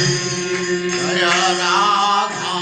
जय राधा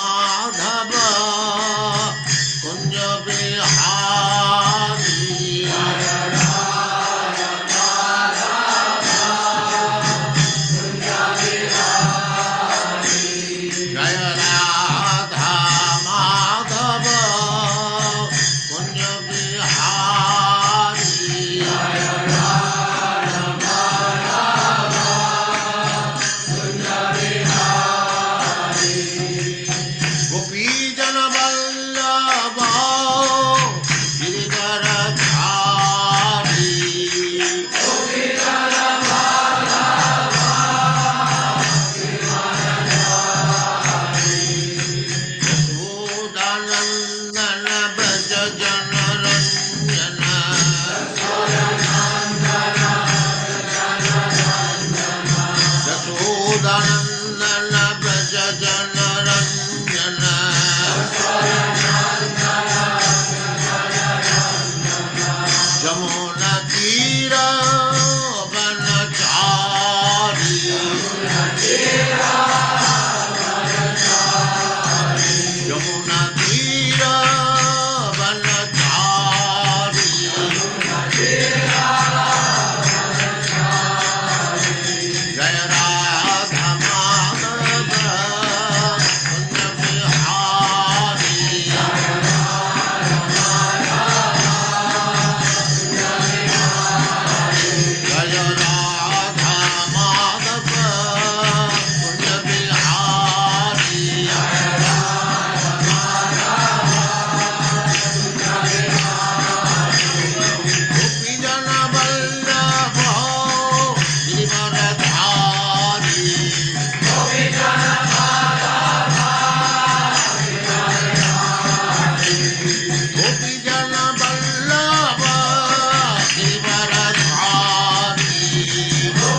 माधव कुंज बिहारी जय राधा माधव कुंज बिहारी गोपी जन वल्लभ गिरिवरधारी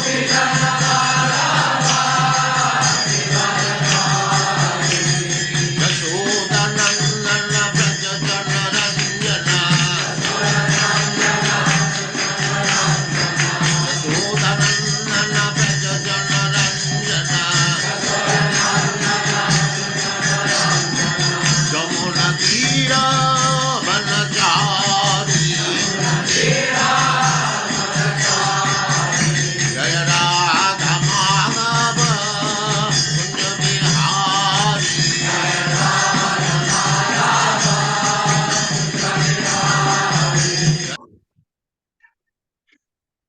गोपी जन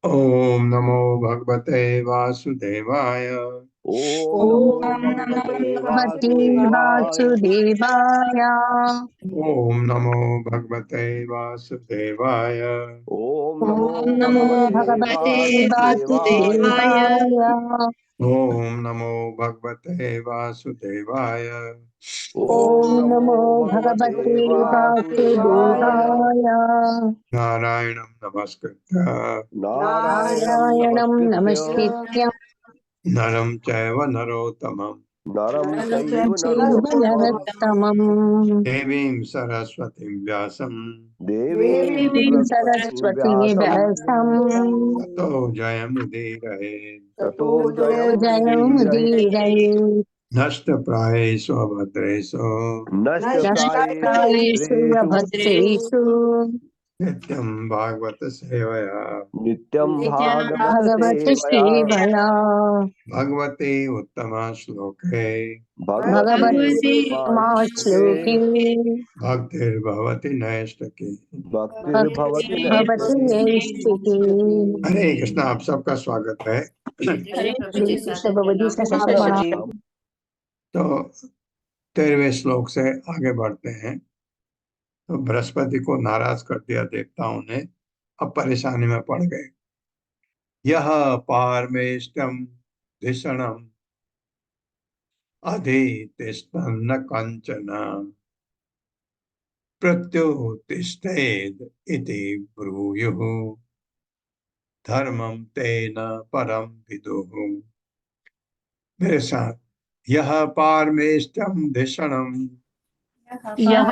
ओम नमो भगवते वासुदेवाय। ओम नमो भगवते वासुदेवाय। ओम नमो भगवते वासुदेवाय। ओम नमो भगवते वासुदेवाय। ओम नमो भगवते वासुदेवाय। ओम नमो भगवते वासुदेवाय। नारायणं नमस्कृत्य नारायणं नमस्कृत्य नरं चैव नरोत्तमं नरोत्तमम् देवीं सरस्वतीं व्यासं देवीं सरस्वती व्यासं ततो जयमुदीरये। ततो जयमुदीरये। नष्टप्रायेषु अभद्रेषु नष्टप्रायेषु अभद्रेषु नित्यं भागवत सेवया नित्यं नित्यं भागवत भगवत सेवया सेवया भगवते उत्तम श्लोके भगवते भगवते श्लोके भक्तिर्भवति नैष्टकी। भक्तिर्भवति भवति नैष्ठिकी। हरे कृष्णा, आप सबका स्वागत है। हरे प्रभु जी कृष्ण स्वागत भगवती प्रणाम सशस्त्र प्रभु प्रणाम। जी। तो 13वें श्लोक से आगे बढ़ते हैं। तो बृहस्पति को नाराज कर दिया देवताओं ने, अब परेशानी में पड़ गए। यह पारमेष्टम धिषणम अधितिष्ठन्न कंचन प्रत्युतिष्ठेद इति ब्रूयुः धर्मम तेन परम विदुः। मेरे साथ, यह पारमेष्टम धिषणम यः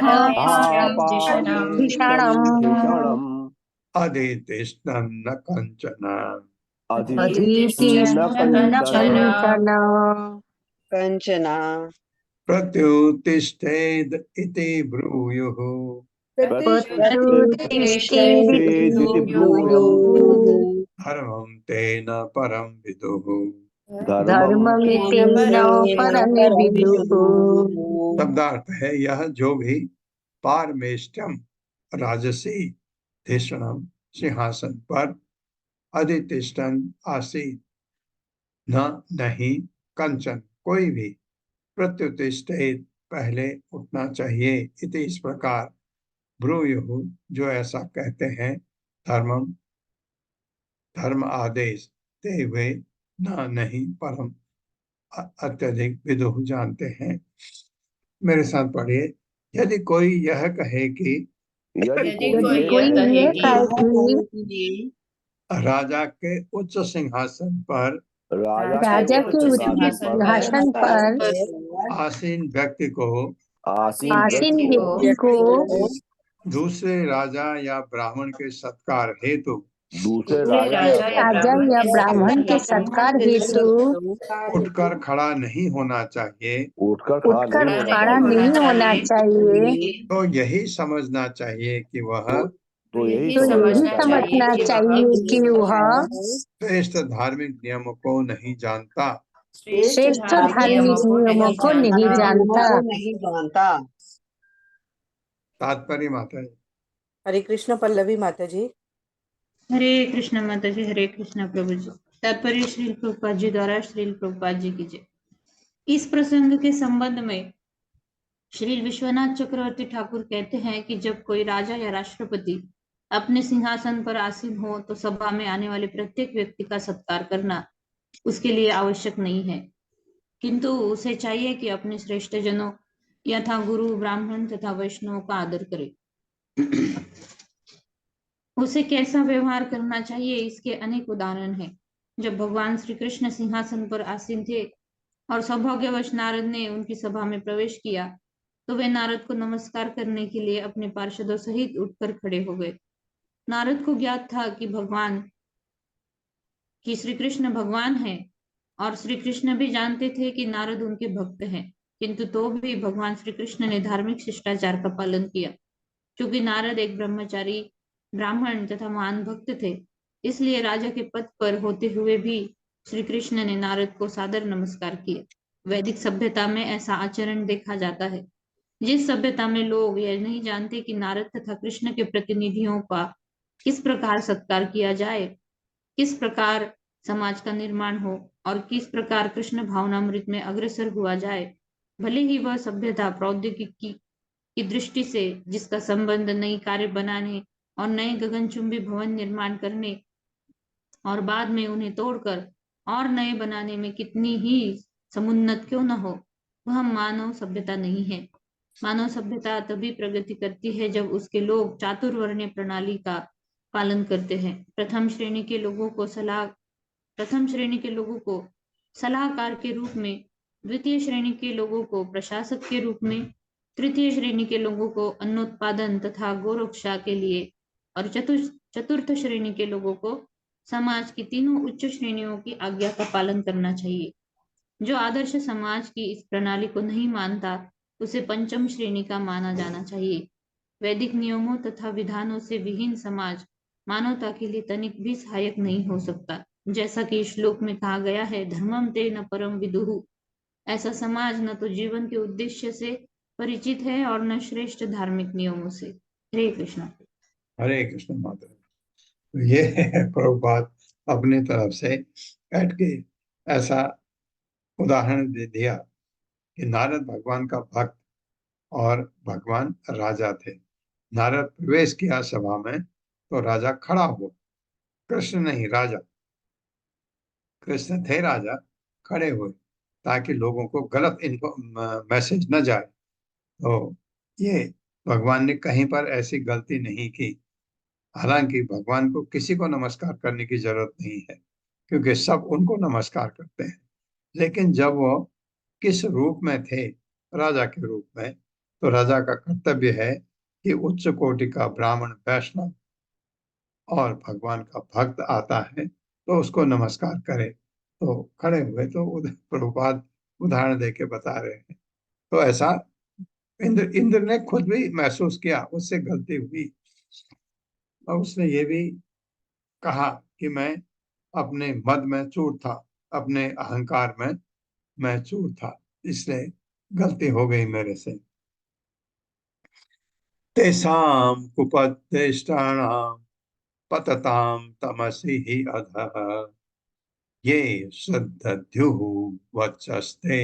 भीषणम् भीषणम् अधितिष्ठन्न कंचन अधीतिष्ठन्न कंचन कंचना प्रत्युतिष्ठेद इति ब्रूयुः प्रत्युत्तिष्ठेदिति ब्रूयुः धर्मं तेन परम विदुः। धर्ममितेन परमे विदुः। शब्दार्थ है, यह जो भी पारमेष्टम राजसी धिषणम सिंहासन पर अधितिष्ठन आसीत न नहीं कंचन कोई भी प्रत्युतिष्ठित पहले उठना चाहिए इति इस प्रकार ब्रूयुः जो ऐसा कहते हैं धर्मम धर्म आदेश ते हुए न नहीं परम अत्यधिक विदुः जानते हैं। मेरे साथ पढ़िए। यदि कोई यह कहे कि यदि यदि कोई कोई यह कहे ये कहे कि राजा के उच्च सिंहासन पर राजा के उच्च सिंहासन पर आसीन व्यक्ति को आसीन व्यक्ति को दूसरे राजा या ब्राह्मण के सत्कार हेतु दूसरे राजा या ब्राह्मण के सत्कार हेतु उठकर खड़ा नहीं होना चाहिए, उठकर खड़ा नहीं होना चाहिए, तो यही समझना चाहिए कि वह तो यही समझना चाहिए कि वह श्रेष्ठ धार्मिक नियमों को नहीं जानता। श्रेष्ठ धार्मिक नियमों को नहीं जानता। तात्पर्य माता जी। हरे कृष्ण पल्लवी माता जी। हरे कृष्ण माता जी, हरे कृष्ण प्रभु जी। तात्पर्य श्रील प्रभुपाद जी द्वारा श्रील प्रभुपाद जी की जय। इस प्रसंग के संबंध में श्री विश्वनाथ चक्रवर्ती ठाकुर कहते हैं कि जब कोई राजा या राष्ट्रपति अपने सिंहासन पर आसीन हो तो सभा में आने वाले प्रत्येक व्यक्ति का सत्कार करना उसके लिए आवश्यक नहीं है, किंतु उसे चाहिए कि अपने श्रेष्ठ जनों यथा गुरु, ब्राह्मण तथा वैष्णव का आदर करे। उसे कैसा व्यवहार करना चाहिए, इसके अनेक उदाहरण हैं। जब भगवान श्री कृष्ण सिंहासन पर आसीन थे और सौभाग्यवश नारद ने उनकी सभा में प्रवेश किया तो वे नारद को नमस्कार करने के लिए अपने पार्षदों सहित उठकर खड़े हो गए। नारद को ज्ञात था कि श्री कृष्ण भगवान है और श्री कृष्ण भी जानते थे कि नारद उनके भक्त हैं, किंतु तो भी भगवान श्री कृष्ण ने धार्मिक शिष्टाचार का पालन किया। क्योंकि नारद एक ब्रह्मचारी ब्राह्मण तथा महान भक्त थे, इसलिए राजा के पद पर होते हुए भी श्री कृष्ण ने नारद को सादर नमस्कार किया। वैदिक सभ्यता में ऐसा आचरण देखा जाता है। जिस सभ्यता में लोग यह नहीं जानते कि नारद तथा कृष्ण के प्रतिनिधियों का किस प्रकार सत्कार किया जाए, किस प्रकार समाज का निर्माण हो और किस प्रकार कृष्ण भावनामृत में अग्रसर हुआ जाए, भले ही वह सभ्यता प्रौद्योगिकी की दृष्टि से जिसका संबंध नई कार्य बनाने और नए गगनचुंबी भवन निर्माण करने और बाद में उन्हें तोड़कर और नए बनाने में कितनी ही समुन्नत क्यों न हो, वह मानव सभ्यता नहीं है। मानव सभ्यता तभी प्रगति करती है जब उसके लोग चातुर्वर्ण्य प्रणाली का पालन करते हैं। प्रथम श्रेणी के लोगों को सलाहकार के रूप में, द्वितीय श्रेणी के लोगों को प्रशासक के रूप में, तृतीय श्रेणी के लोगों को अन्नोत्पादन तथा गोरक्षा के लिए और चतुर्थ श्रेणी के लोगों को समाज की तीनों उच्च श्रेणियों की आज्ञा का पालन करना चाहिए। जो आदर्श समाज की इस प्रणाली को नहीं मानता उसे पंचम श्रेणी का माना जाना चाहिए। वैदिक नियमों तथा विधानों से विहीन समाज मानवता के लिए तनिक भी सहायक नहीं हो सकता। जैसा कि श्लोक में कहा गया है, धर्मम ते न परम विदुहु। ऐसा समाज न तो जीवन के उद्देश्य से परिचित है और न श्रेष्ठ धार्मिक नियमों से। हरे कृष्ण। हरे कृष्ण माता। तो ये प्रभुपाद अपनी तरफ से बैठ के ऐसा उदाहरण दे दिया कि नारद भगवान का भक्त और भगवान राजा थे। नारद प्रवेश किया सभा में तो राजा खड़ा हुआ, कृष्ण नहीं राजा, कृष्ण थे राजा, खड़े हुए ताकि लोगों को गलत इनको मैसेज न जाए। तो ये भगवान ने कहीं पर ऐसी गलती नहीं की। हालांकि भगवान को किसी को नमस्कार करने की जरूरत नहीं है, क्योंकि सब उनको नमस्कार करते हैं। लेकिन जब वो किस रूप में थे, राजा के रूप में, तो राजा का कर्तव्य है कि उच्च कोटि का ब्राह्मण, वैष्णव और भगवान का भक्त आता है तो उसको नमस्कार करे। तो खड़े हुए तो प्रभुपाद उदाहरण दे के बता रहे हैं। तो ऐसा इंद्र ने खुद भी महसूस किया, उससे गलती हुई और उसने ये भी कहा कि मैं अपने मद में चूर था, अपने अहंकार में मैं चूर था, इसलिए गलती हो गई मेरे से। तेषां कुपदेष्टानां पततां तमसि हि अधः ये श्रद्धद्युः वचस्ते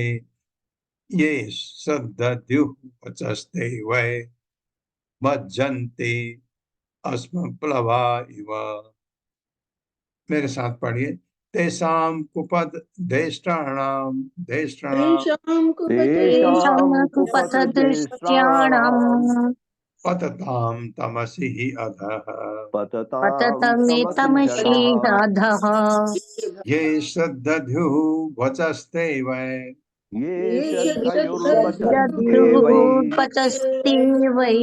ये श्रद्धद्युः वचस्ते वै मज्जन्ते अस्म प्लवा इव। मेरे साथ पढ़िए। तेषां कुपदेष्टानां तेषां तेषां कुपथदृष्ट्याणां कुपथदृष्ट्याणाम् पततां तमसि हि अधः पततां पततमेतमसि तमसिद्धः अधः ये श्रद्धद्युः वचस्ते वै ये श्रद्धयुर्वचस्ते श्रद्धुः वै पचस्ति वै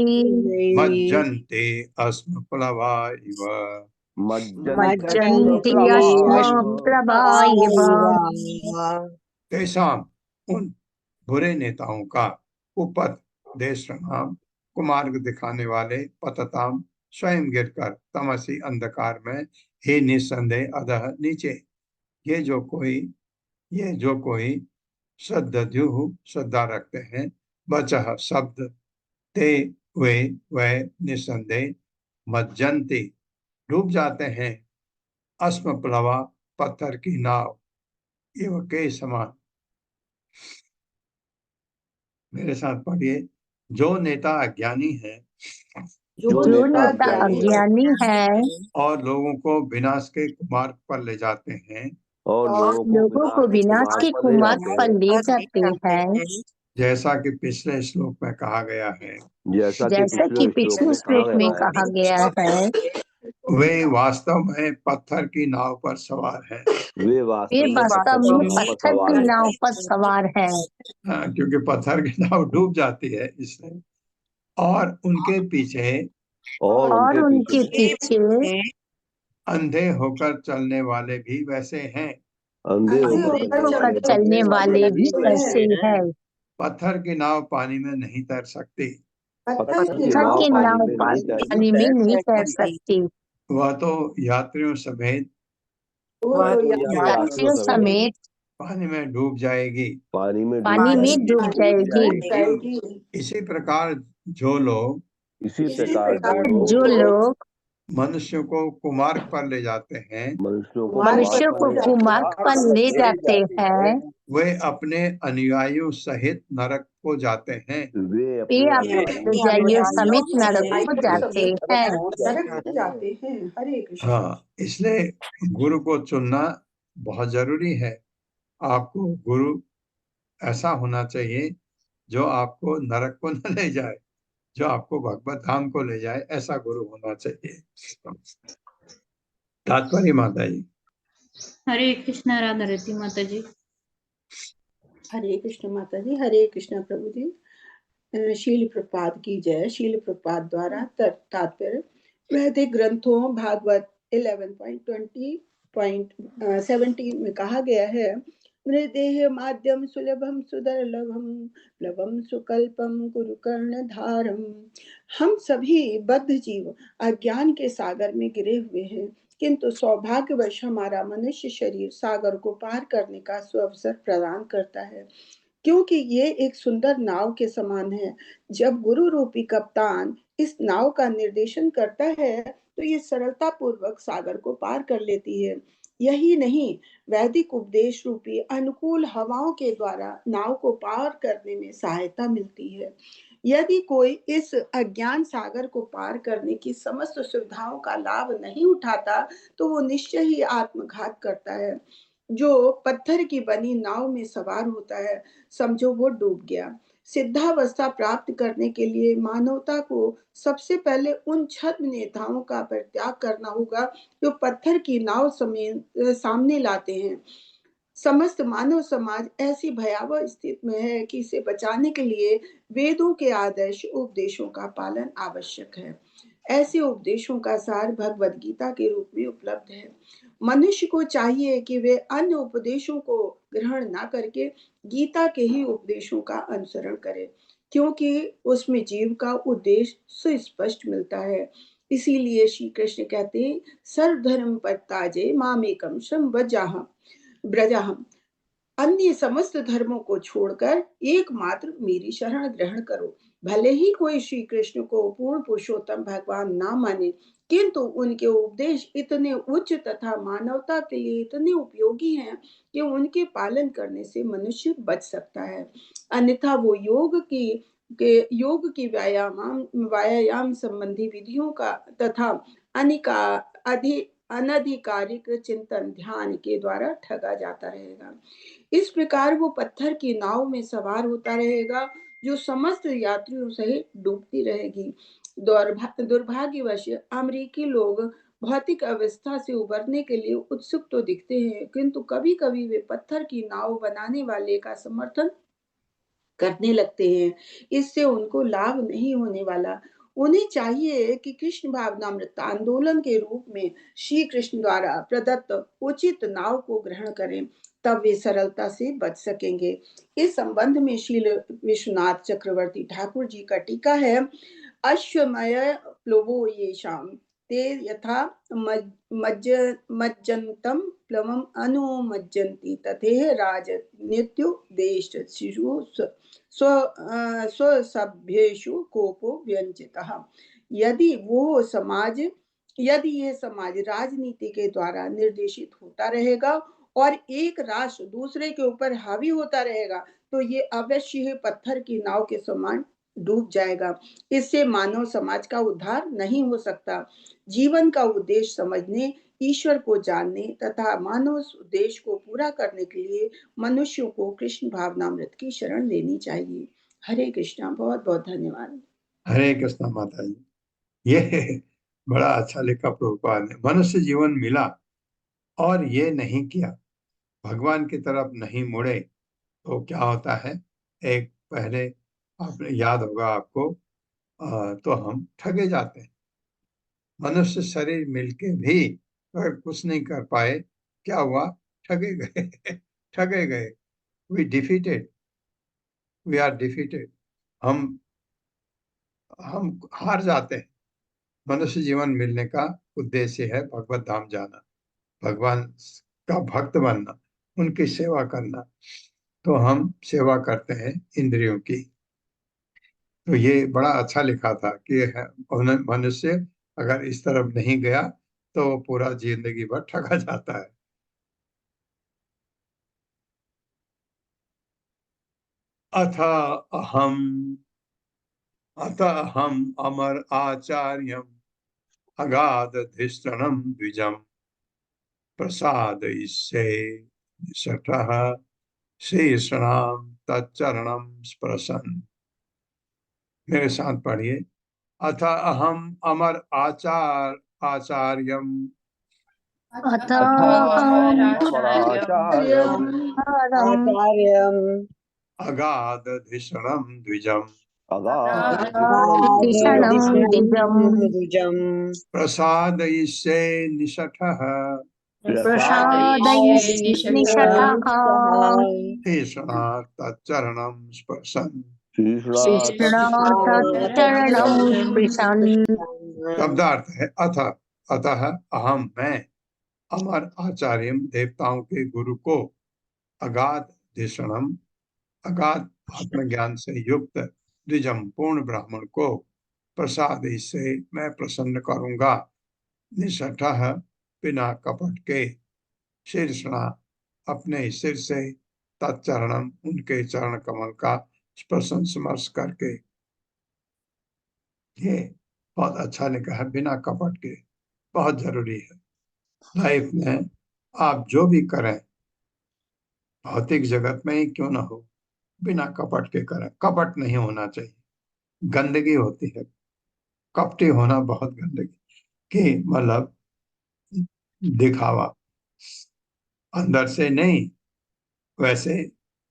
मज्जन्ते अस्म प्लवा इव। मज्जन्ति मज्जन्त्यस्मप्लवा यस्म इव प्रभायव। तेषां उन बुरे नेताओं का उपद देशनाम कुमार्ग दिखाने वाले पतताम स्वयं गिरकर तमसी अंधकार में ही निस्संदेह अधः नीचे। ये जो कोई श्रद्धद्युः श्रद्धा रखते हैं, बचह शब्द, ते वे निस्संदेह, मज्जन्ति डूब जाते हैं, अस्म प्लवा पत्थर की नाव, एवं के समान। मेरे साथ पढ़िए। जो नेता अज्ञानी है जो जो नेता नेता अज्ञानी है और लोगों को विनाश के मार्ग पर ले जाते हैं, और लोगों को विनाश के कुमार्ग पर ले जाते हैं, जैसा कि पिछले श्लोक में कहा गया है, जैसा कि पिछले श्लोक में कहा गया है, वे वास्तव में पत्थर की नाव पर सवार हैं। वे वे वास्तव में पत्थर की सवार नाव पर सवार है, क्योंकि पत्थर की नाव डूब जाती है इसलिए। और उनके पीछे और उनके पीछे अंधे होकर चलने वाले भी वैसे हैं। अंधे होकर चलने वाले भी वैसे है। पत्थर की नाव पानी में नहीं तैर सकती, पत्थर की नाव पानी में नहीं तैर सकती, वह तो यात्रियों समेत यात्रियों समेत पानी में डूब जाएगी। पानी में डूब जाएगी। इसी प्रकार जो लोग जो लोग मनुष्यों को कुमार्ग पर ले जाते हैं, मनुष्यों को कुमार्ग पर ले जाते हैं, वे अपने अनुयायियों सहित नरक को जाते हैं। वे अपने अनुयायियों समेत नरक को जाते हैं। हरे कृष्ण। हाँ, इसलिए गुरु को चुनना बहुत जरूरी है। आपको गुरु ऐसा होना चाहिए जो आपको नरक को न ले जाए, जो आपको भगवत धाम को ले जाए, ऐसा गुरु होना चाहिए। तात्पर्य माता जी। हरे कृष्ण। राधा रति माता जी। हरे कृष्ण माता जी। हरे कृष्ण प्रभु जी। शील प्रपात की जय। शील प्रपात द्वारा तात्पर्य वैदिक ग्रंथों भागवत 11.20.17 में कहा गया है, मृदेह माध्यम सुलभम सुदर्लभम प्लवम सुकल्पम कुरु कर्णधारम। हम सभी बद्ध जीव अज्ञान के सागर में गिरे हुए हैं, किंतु सौभाग्यवश हमारा मनुष्य शरीर सागर को पार करने का सुअवसर प्रदान करता है, क्योंकि ये एक सुंदर नाव के समान है। जब गुरु रूपी कप्तान इस नाव का निर्देशन करता है तो ये सरलता पूर्वक सागर को पार कर लेती है। यही नहीं, वैदिक उपदेश रूपी अनुकूल हवाओं के द्वारा नाव को पार करने में सहायता मिलती है। यदि कोई इस अज्ञान सागर को पार करने की समस्त सुविधाओं का लाभ नहीं उठाता तो वो निश्चय ही आत्मघात करता है। जो पत्थर की बनी नाव में सवार होता है, समझो वो डूब गया। सिद्धावस्था प्राप्त करने के लिए मानवता को सबसे पहले उन छद्म नेताओं का परित्याग करना होगा जो पत्थर की नाव सामने लाते हैं। समस्त मानव समाज ऐसी भयावह स्थिति में है कि इसे बचाने के लिए वेदों के आदर्श उपदेशों का पालन आवश्यक है। ऐसे उपदेशों का सार भगवद गीता के रूप में उपलब्ध है। मनुष्य को चाहिए कि वे अन्य उपदेशों को ग्रहण न करके गीता के ही उपदेशों का अनुसरण करे, क्योंकि उसमें जीव का उद्देश्य सुस्पष्ट मिलता है। इसीलिए श्री कृष्ण कहते हैं, सर्वधर्म परित्याज्य मामेकम शरणं व्रजहम्। अन्य समस्त धर्मों को छोड़कर एकमात्र मेरी शरण ग्रहण करो। भले ही कोई श्री कृष्ण को पूर्ण पुरुषोत्तम भगवान ना माने, किंतु उनके उपदेश इतने उच्च तथा मानवता के लिए इतने उपयोगी हैं कि उनके पालन करने से मनुष्य बच सकता है। अन्यथा वो योग की व्यायाम संबंधी विधियों का तथा अनधिकारिक चिंतन ध्यान के द्वारा ठगा जाता रहेगा। इस प्रकार वो पत्थर की नाव में सवार होता रहेगा जो समस्त यात्रियों सहित डूबती रहेगी। दुर्भाग्यवश अमेरिकी लोग भौतिक अवस्था से उबरने के लिए उत्सुक तो दिखते हैं, किंतु कभी कभी वे पत्थर की नाव बनाने वाले का समर्थन करने लगते हैं। इससे उनको लाभ नहीं होने वाला। उन्हें चाहिए कि कृष्ण भावनामृत आंदोलन के रूप में श्री कृष्ण द्वारा प्रदत्त उचित नाव को ग्रहण करें, तब वे सरलता से बच सकेंगे। इस संबंध में श्रील विश्वनाथ चक्रवर्ती ठाकुर जी का टीका है, अश्वमय प्लवो येषाम् ते यथा मज्जन्तं प्लवम् अनुमज्जन्ति तथेह राजनीत्युपदेश शिशु स्वसभ्येषु कोपो व्यंजितः। यदि यह समाज राजनीति के द्वारा निर्देशित होता रहेगा और एक राष्ट्र दूसरे के ऊपर हावी होता रहेगा तो ये अवश्य ही पत्थर की नाव के समान डूब जाएगा। इससे मानव समाज का उद्धार नहीं हो सकता। जीवन का उद्देश्य समझने, ईश्वर को जानने तथा मानव उद्देश्य को पूरा करने के लिए मनुष्यों को कृष्ण भावनामृत की शरण लेनी चाहिए। हरे कृष्णा। बहुत बहुत धन्यवाद। हरे कृष्णा माता जी, ये बड़ा अच्छा लिखा प्रभुपाद ने। मनुष्य जीवन मिला और ये नहीं किया, भगवान की तरफ नहीं मुड़े तो क्या होता है। एक पहले आपने याद होगा आपको, तो हम ठगे जाते हैं। मनुष्य शरीर मिलके भी अगर कुछ नहीं कर पाए, क्या हुआ, ठगे गए ठगे गए। We are defeated. हम हार जाते हैं। मनुष्य जीवन मिलने का उद्देश्य है भगवत धाम जाना, भगवान का भक्त बनना, उनकी सेवा करना। तो हम सेवा करते हैं इंद्रियों की। तो ये बड़ा अच्छा लिखा था कि मनुष्य अगर इस तरफ नहीं गया तो पूरा जिंदगी भर ठगा जाता है। अथ अहम अमर आचार्यम अगाधधिष्ठिरं द्विजं प्रसादयिष्ये निषठः शेषणां तच्चरणं स्पृशन्। मेरे साथ पढ़िए। अथ अहम अमर आचार्यम अमराचार्यम् अगाधधिषणं द्विजं द्विजम् प्रसादयिष्ये निषठः प्रसादये निषठाः ईश्वरात् तच्चरणं स्पर्शन् कृष्णार्थचरणं स्पृशन्। शब्दार्थ है अथ, अतः अहम मैं अमर आचार्य देवताओं के गुरु को अगाध धिषणम अगाध आत्मज्ञान से युक्त द्विजम पूर्ण ब्राह्मण को प्रसाद से मैं प्रसन्न करूंगा। निष्ठः बिना कपट के शीर्षणा अपने सिर से तत्चरणम उनके चरण कमल का स्पर्शन स्मर्श करके। ये बहुत अच्छा लिखा है, बिना कपट के, बहुत जरूरी है लाइफ में। आप जो भी करें भौतिक जगत में ही क्यों ना हो, बिना कपट के करें। कपट नहीं होना चाहिए, गंदगी होती है। कपटी होना बहुत गंदगी की, मतलब दिखावा, अंदर से नहीं, वैसे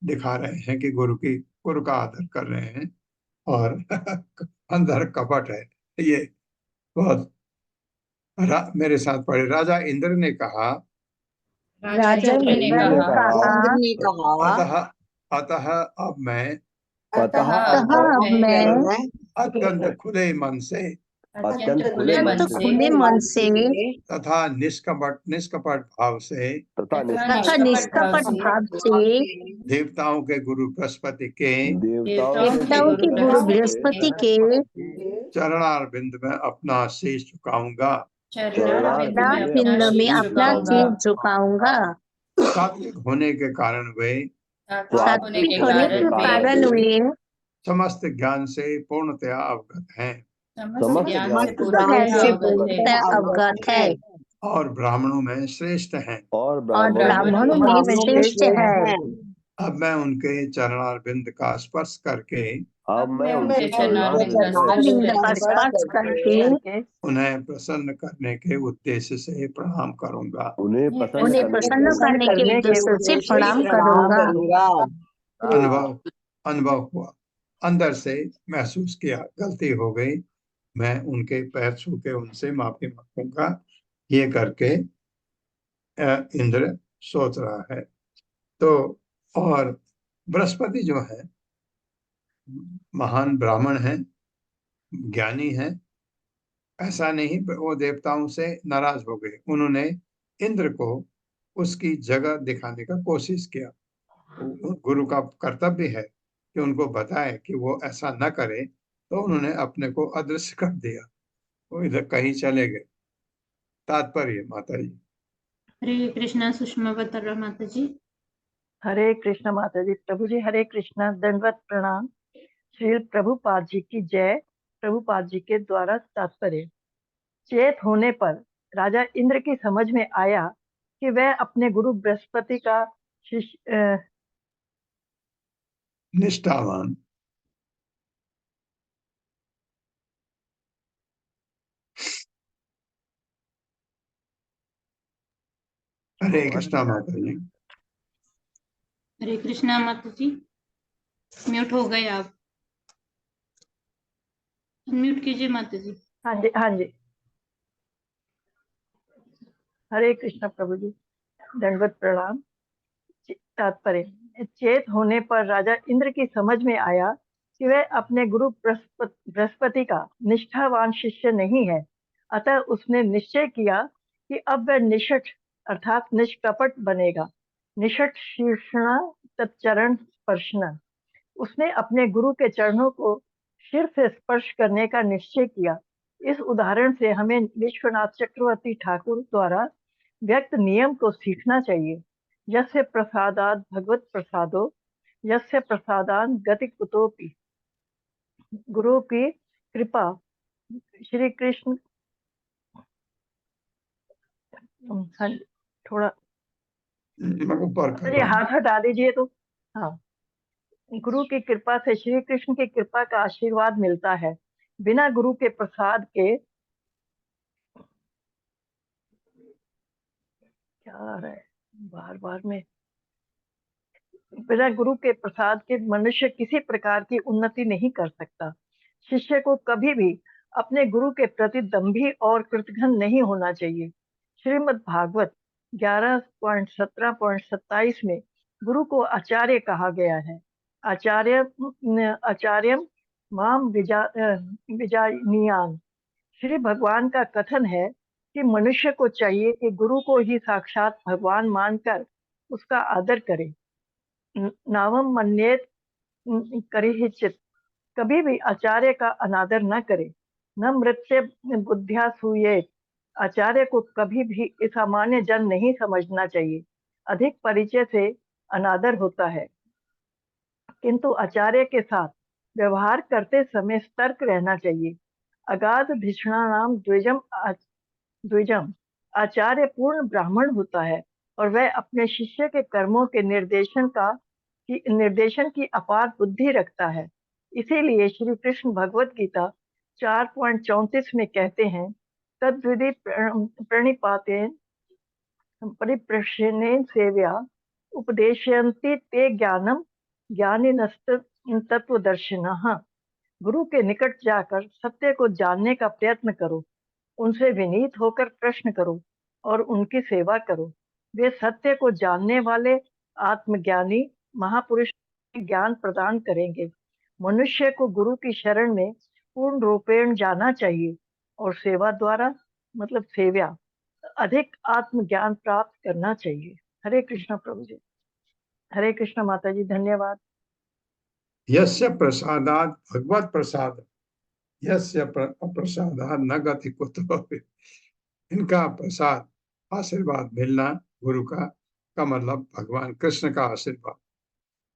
दिखा रहे हैं कि गुरु का आदर कर रहे हैं और अंदर कपट है। ये बहुत मेरे साथ पढ़े। राजा इंद्र ने कहा, राजा इंद्र ने कहा, अतः अतः अब मैं अतः अब मैं अत्यंत खुले मन से अत्यंत खुले अत्यंत खुले मन से तथा निष्कपट भाव से तथा तथा निष्कपट भाव से देवताओं के गुरु बृहस्पति के देवताओं के गुरु बृहस्पति के चरणारविंद में अपना शीश झुकाऊंगा। पिंड में अपना सिर झुकाऊंगा। सात्विक होने के कारण वे सात्विक होने के कारण वे समस्त ज्ञान से पूर्णतया अवगत हैं समस्त ज्ञान से पूर्णतः अवगत है और ब्राह्मणों में श्रेष्ठ हैं। और ब्राह्मणों में श्रेष्ठ है। अब मैं उनके चरणारविंद का स्पर्श करके अब मैं उनके पिंड का स्पर्श करके उन्हें प्रसन्न करने के उद्देश्य से प्रणाम करूंगा। उन्हें उन्हें प्रसन्न करने के उद्देश्य से प्रणाम करूंगा। अनुभव हुआ, अंदर से महसूस किया गलती हो गई, मैं उनके पैर छू के उनसे माफी मांगूंगा। ये करके इंद्र सोच रहा है। तो और बृहस्पति जो है महान ब्राह्मण है, ज्ञानी है, ऐसा नहीं वो देवताओं से नाराज हो गए। उन्होंने इंद्र को उसकी जगह दिखाने का कोशिश किया। गुरु का कर्तव्य है कि उनको बताए कि वो ऐसा न करे, तो उन्होंने अपने को अदृश्य कर दिया, वो इधर कहीं चले गए। तात्पर्य माता जी। हरे कृष्णा। सुषमा बत्रा माता जी। हरे कृष्ण माता जी। प्रभु जी हरे कृष्णा, दंडवत प्रणाम। श्री प्रभुपाद जी की जय। प्रभुपाद जी के द्वारा तात्पर्य। चेत होने पर राजा इंद्र की समझ में आया कि वह अपने गुरु बृहस्पति का निष्ठावान हरे कृष्णा माता जी। हरे कृष्णा माता जी। म्यूट हो गए आप, म्यूट कीजिए माता जी। हाँ जी, हाँ जी। हरे कृष्ण प्रभु जी, दंडवत प्रणाम। तात्पर्य। चेत होने पर राजा इंद्र की समझ में आया कि वह अपने गुरु बृहस्पति का निष्ठावान शिष्य नहीं है। अतः उसने निश्चय किया कि अब वह निषठ अर्थात निष्कपट बनेगा। निषठ शीर्षणा तत्चरण स्पर्शना। उसने अपने गुरु के चरणों को सिर से स्पर्श करने का निश्चय किया। इस उदाहरण से हमें विश्वनाथ चक्रवर्ती ठाकुर द्वारा व्यक्त नियम को सीखना चाहिए। यस्य प्रसादात् भगवत प्रसादो, यस्य प्रसादान् गति कुतोपि। गुरु की कृपा। श्री कृष्ण थोड़ा ऊपर हाथ हटा दीजिए तो। हाँ, गुरु की कृपा से श्री कृष्ण की कृपा का आशीर्वाद मिलता है। बिना गुरु के प्रसाद के क्या आ रहा है बार बार में, बिना गुरु के प्रसाद के मनुष्य किसी प्रकार की उन्नति नहीं कर सकता। शिष्य को कभी भी अपने गुरु के प्रति दंभी और कृतघ्न नहीं होना चाहिए। श्रीमद् भागवत 11.17.27 में गुरु को आचार्य कहा गया है। आचार्यम माम विजानीयान। श्री भगवान का कथन है कि मनुष्य को चाहिए कि गुरु को ही साक्षात भगवान मानकर उसका आदर करे। नावम मन्येत करिहिचित। कभी भी आचार्य का अनादर न करे। न मृत्य बुद्ध्या सूयेत। आचार्य को कभी भी असामान्य जन नहीं समझना चाहिए। अधिक परिचय से अनादर होता है, किंतु आचार्य के साथ व्यवहार करते समय सतर्क रहना चाहिए। अगाध धिषणानाम द्विजम। आचार्य पूर्ण ब्राह्मण होता है और वह अपने शिष्य के कर्मों के निर्देशन की अपार बुद्धि रखता है। इसीलिए श्री कृष्ण भगवत गीता 4.34 में कहते हैं, तद्विधि प्रणिपातेन परिप्रश्नेन सेव्या उपदेशयन्ति ते ज्ञानम ज्ञानिनस्तत्वदर्शिनः। गुरु के निकट जाकर सत्य को जानने का प्रयत्न करो, उनसे विनीत होकर प्रश्न करो और उनकी सेवा करो। वे सत्य को जानने वाले आत्मज्ञानी महापुरुष ज्ञान प्रदान करेंगे। मनुष्य को गुरु की शरण में पूर्ण रूपेण जाना चाहिए और सेवा द्वारा मतलब सेव्या अधिक आत्मज्ञान प्राप्त करना चाहिए। हरे कृष्ण प्रभु जी। हरे कृष्ण माता जी, धन्यवाद। यस्य प्रसादात् भगवत प्रसाद, यस्य प्रसादात् न गति कुतः। इनका प्रसाद आशीर्वाद मिलना गुरु का मतलब भगवान कृष्ण का आशीर्वाद।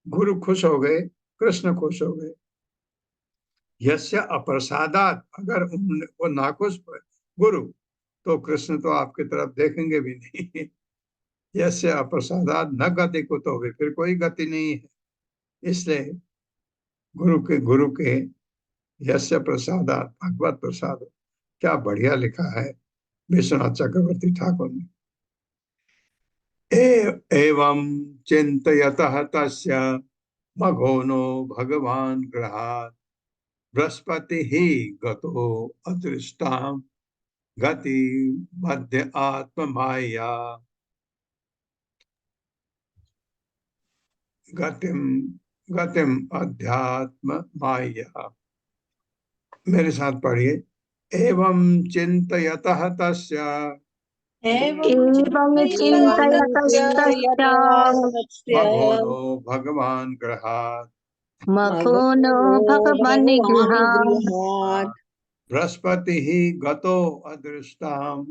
गुरु खुश हो गए, कृष्ण खुश हो गए। यस्य अप्रसादात, अगर वो नाखुश गुरु, तो कृष्ण तो आपकी तरफ देखेंगे भी नहीं। यस्य अप्रसादात न गति को तो फिर कोई गति नहीं है। इसलिए गुरु के यस्य प्रसादात भगवत प्रसाद, क्या बढ़िया लिखा है विश्वनाथ चक्रवर्ती ठाकुर ने। एवं चिंतयतः तस्य मघोनो भगवान गृहात् बृहस्पति ही गतो अदृष्टां गति मध्य आत्म माया। गतिम अध्यात्म माया। मेरे साथ पढ़िए। एवं चिंतयतः तस्य एवं चिन्तयतस्तस्य मघोनो भगवान गृहात् मखो नो भगवन् गृहात् बृहस्पति ही गतो अदृष्टां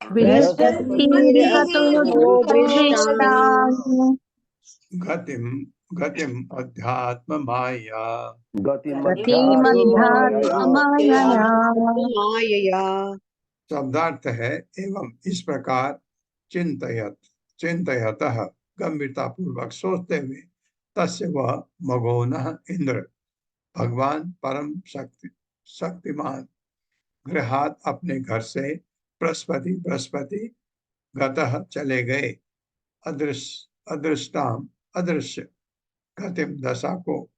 बृहस्पतिर्गतो दृष्टाम् गतिम अध्यात्म माया। गतिमध्यात्ममायया। शब्दार्थ है एवं इस प्रकार चिंतयतः गंभीरता पूर्वक सोचते हुए तस्य वह मघोनः इंद्र भगवान परम शक्तिमान गृहात अपने घर से बृहस्पति गतः चले गए अदृष्टाम अदृश्य गतिम दशा को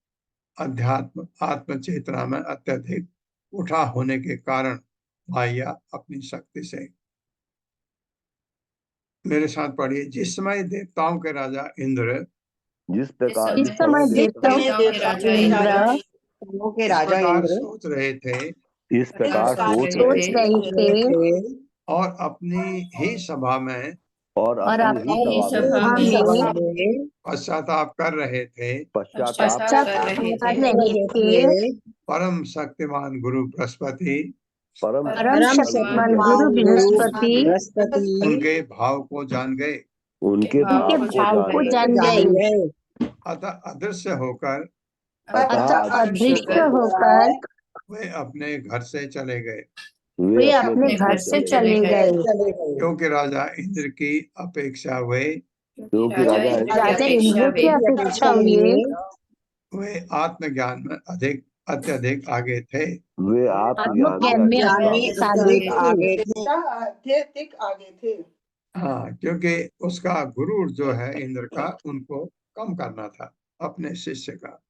अध्यात्म आत्म चेतना में अत्यधिक उठा होने के कारण माया अपनी शक्ति से। मेरे साथ पढ़िए। जिस समय देवताओं के राजा इंद्र जिस प्रकार इस समय देवताओं इंद्र के राजा इंद्र सोच रहे थे, इस प्रकार सोच सोच रहे थे और अपनी ही सभा में और और अपनी ही अपनी सभा में सभा में पश्चाताप कर रहे थे। पश्चाताप कर रहे थे। परम शक्तिमान गुरु बृहस्पति परम शक्तिमान गुरु बृहस्पति उनके भाव को जान गए, उनके उनके भाव को जान गए। अतः अदृश्य होकर अदृश्य होकर वे अपने घर से चले गए। वे अपने घर से चले गए क्योंकि राजा इंद्र की अपेक्षा राजा इंद्र की अपेक्षा हुए वे आत्मज्ञान में अत्यधिक आगे थे। वे आत्मज्ञान में अत्यधिक आगे थे। अत्यधिक आगे थे। हाँ, क्योंकि उसका गुरु जो है इंद्र का, उनको कम करना था अपने शिष्य का,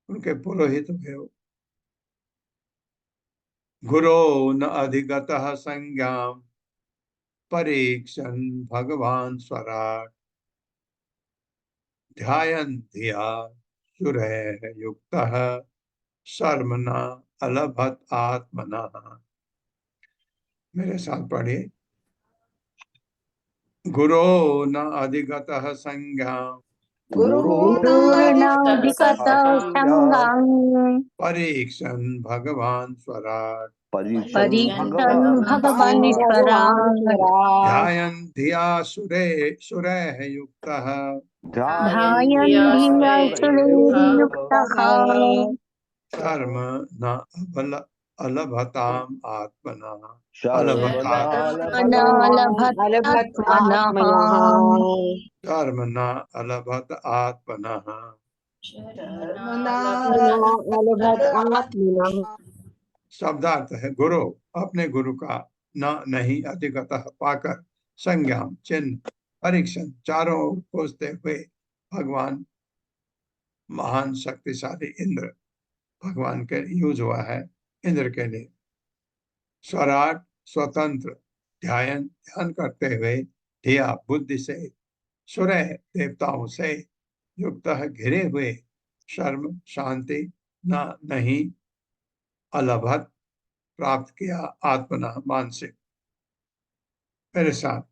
उनके पुरोहित हुए। गुरो न अधिगतः संज्ञाम परीक्षन् भगवान स्वराट ध्यायन् धिया सुरैः युक्तः शर्मणा अलभत आत्मनः। मेरे साथ पढ़िए। गुरो न अधिगतः संज्ञां गुरुर्नाधिगतः संगं परीक्षन् भगवान स्वराट परीक्षन् भगवन्श्वरान् ध्यायन् धिया सुरैः युक्तः ध्यायन् धिया सुरैर्युक्तः शर्म न अलभताम् आत्मनः अनालभत आत्मनः शर्म न अलभत आत्मनः। शब्दार्थ है गुरु अपने गुरु का न नहीं अधिगतः पाकर संज्ञान चिन्ह परीक्षण चारों ओर खोजते हुए भगवान महान शक्तिशाली इंद्र भगवान के यूज हुआ है इंद्र के लिए। स्वराट स्वतंत्र ध्यान करते हुए धिया बुद्धि से सुरह देवताओं से युक्त घिरे हुए शर्म शांति न नहीं अलभत प्राप्त किया आत्मना मानसिक। मेरे साथ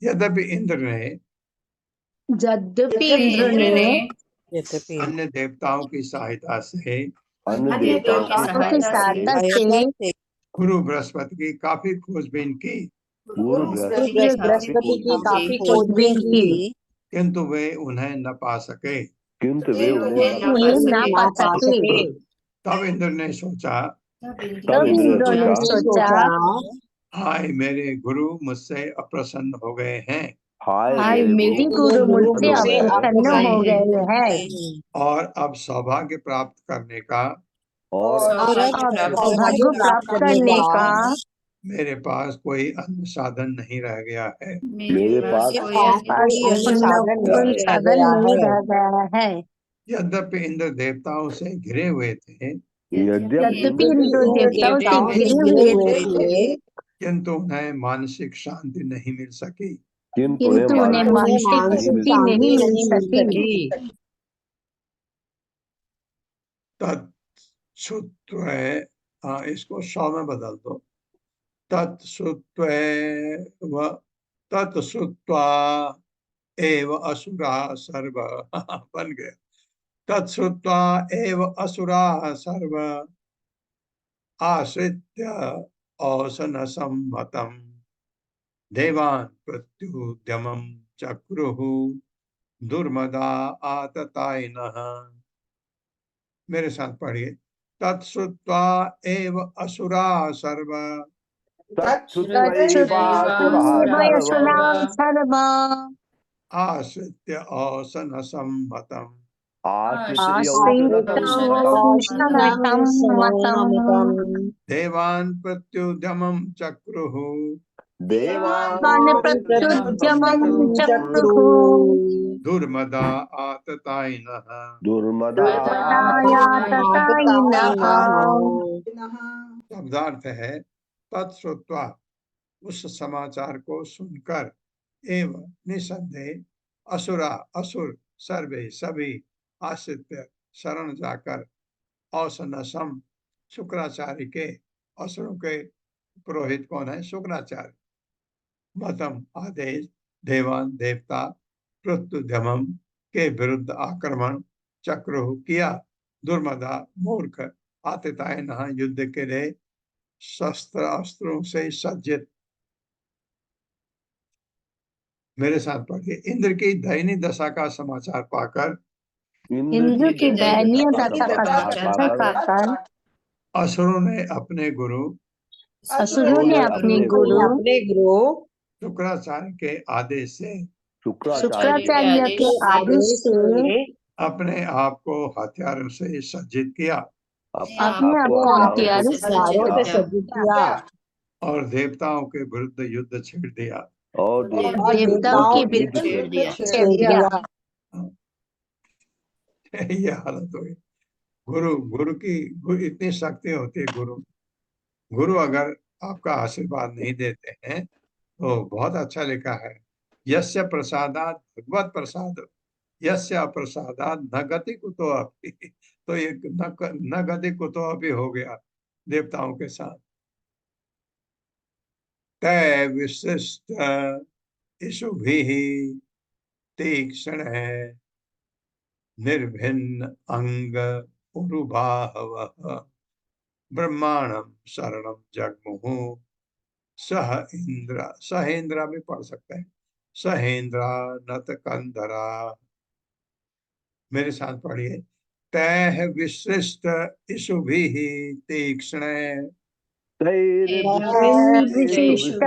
यद्यपि इंद्र ने यद्यपि इंद्र ने अन्य देवताओं की सहायता से की सहायता से गुरु बृहस्पति की काफी खोजबीन की गुरु बृहस्पति की काफी खोजबीन की किंतु वे उन्हें न पा सके। किंतु वे उन्हें उन्हें ना पा सके। तब इंद्र ने सोचा तब इंद्र ने सोचा हाय मेरे गुरु मुझसे अप्रसन्न हो गए हैं हाय मेरी गुरु मुझसे अप्रसन्न हो गए हैं और अब सौभाग्य प्राप्त करने का और अब सौभाग्य प्राप्त करने का मेरे पास कोई अन्य साधन नहीं रह गया है। मेरे पास कोई साधन नहीं रह गया है। यद्यपि इंद्र देवताओं से घिरे हुए थे यद्यपि इंद्र देवताओं से घिरे हुए थे किंतु उन्हें मानसिक शांति नहीं मिल सकी। किंतु किंतु उन्हें मानसिक शांति नहीं मिल सकी। तत्श्रुत्वा इसको 100 में बदल दो। तत्श्रुत्वा एव असुरा सर्व बन गया। तत्श्रुत्वा एव असुरा सर्व आश्रित्य औसन सम्मतम् देवान् प्रत्युद्यमं चक्रुः दुर्मदा आततायिनः। मेरे साथ पढ़िए। तत्श्रुत्वा एव असुरा सर्व आश्रित्य औसन सम्मतम् देवान् प्रत्युद्यमं चक्रुः दुर्मदा आततायिनः। शब्दार्थ है तत्श्रुत्वा उस समाचार को सुनकर एवं निसंदेह असुर सर्वे सभी आश्रित्य शरण जाकर औसनसम शुक्राचार्य के असुरों के पुरोहित कौन है शुक्राचार्य मतम आदेश देवान देवता प्रत्युद्यमम के विरुद्ध आक्रमण चक्र किया। दुर्मदा मूर्ख आतिताय नहा युद्ध के लिए शस्त्र अस्त्रों से सज्जित। मेरे साथ पढ़िए। इंद्र की दयनीय दशा का समाचार पाकर इंद्र की दयनीय दशा का समाचार पाकर असुरों ने अपने गुरु शुक्राचार्य के आदेश से अपने आप को हथियारों से सज्जित किया और देवताओं के विरुद्ध युद्ध छेड़ दिया ये हालत हुई। गुरु की इतनी शक्ति होती है। गुरु अगर आपका आशीर्वाद नहीं देते हैं तो बहुत अच्छा लिखा है, यस्य प्रसादात भगवत प्रसाद, यस्य अप्रसादात न गति कुतो अपि। तो ये न गति कुतो अपि हो गया देवताओं के साथ। तय विशिष्ट इषुभिः तीक्ष्ण निर्भिन्न अंग उरुबाहवः ब्रह्मांडम शरणम जगमुहु सह इंद्र भी पढ़ सकते हैं, सहेंद्रा नत कंधरा। मेरे साथ पढ़िए, तैः विशिष्ट इषुभिः तीक्ष्ण विशिष्ट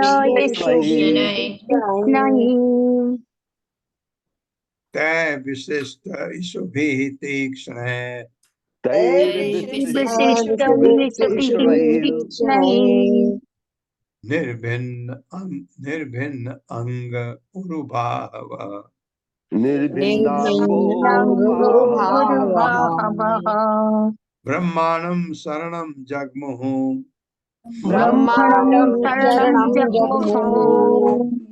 तै विशिष्ट इषुभिः तीक्ष्ण विशिष्ट निर्भिन्न अंग उरुबाहवः निर्भिन्नांगो ब्रह्माणं शरणं जगमुहु ब्रह्मणं शरणं जगमुहु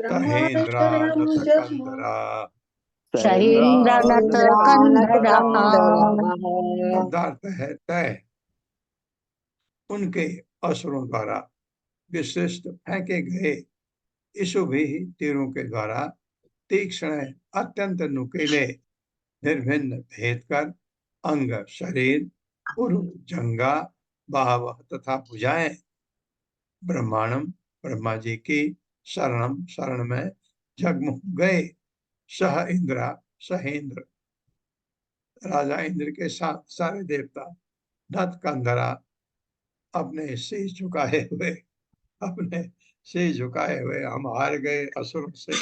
सहेन्द्रा नत कंधरा। सहेन्द्रनत कंधरा। शब्दार्थ है तय, उनके असुरों द्वारा विशिष्ट फेंके गए इषुभिः तीरों के द्वारा तीक्ष्ण अत्यंत नुकीले निर्भिन्न भेद कर अंग शरीर उरु जंगा बाहव तथा भुजाएं ब्रह्मांडम ब्रह्मा जी की शरणम शरण में जगमुह गए सह इंद्रा सहेंद्र राजा इंद्र के साथ सारे देवता नत कंधरा अपने शीश झुकाए हुए हम हार गए असुरों से,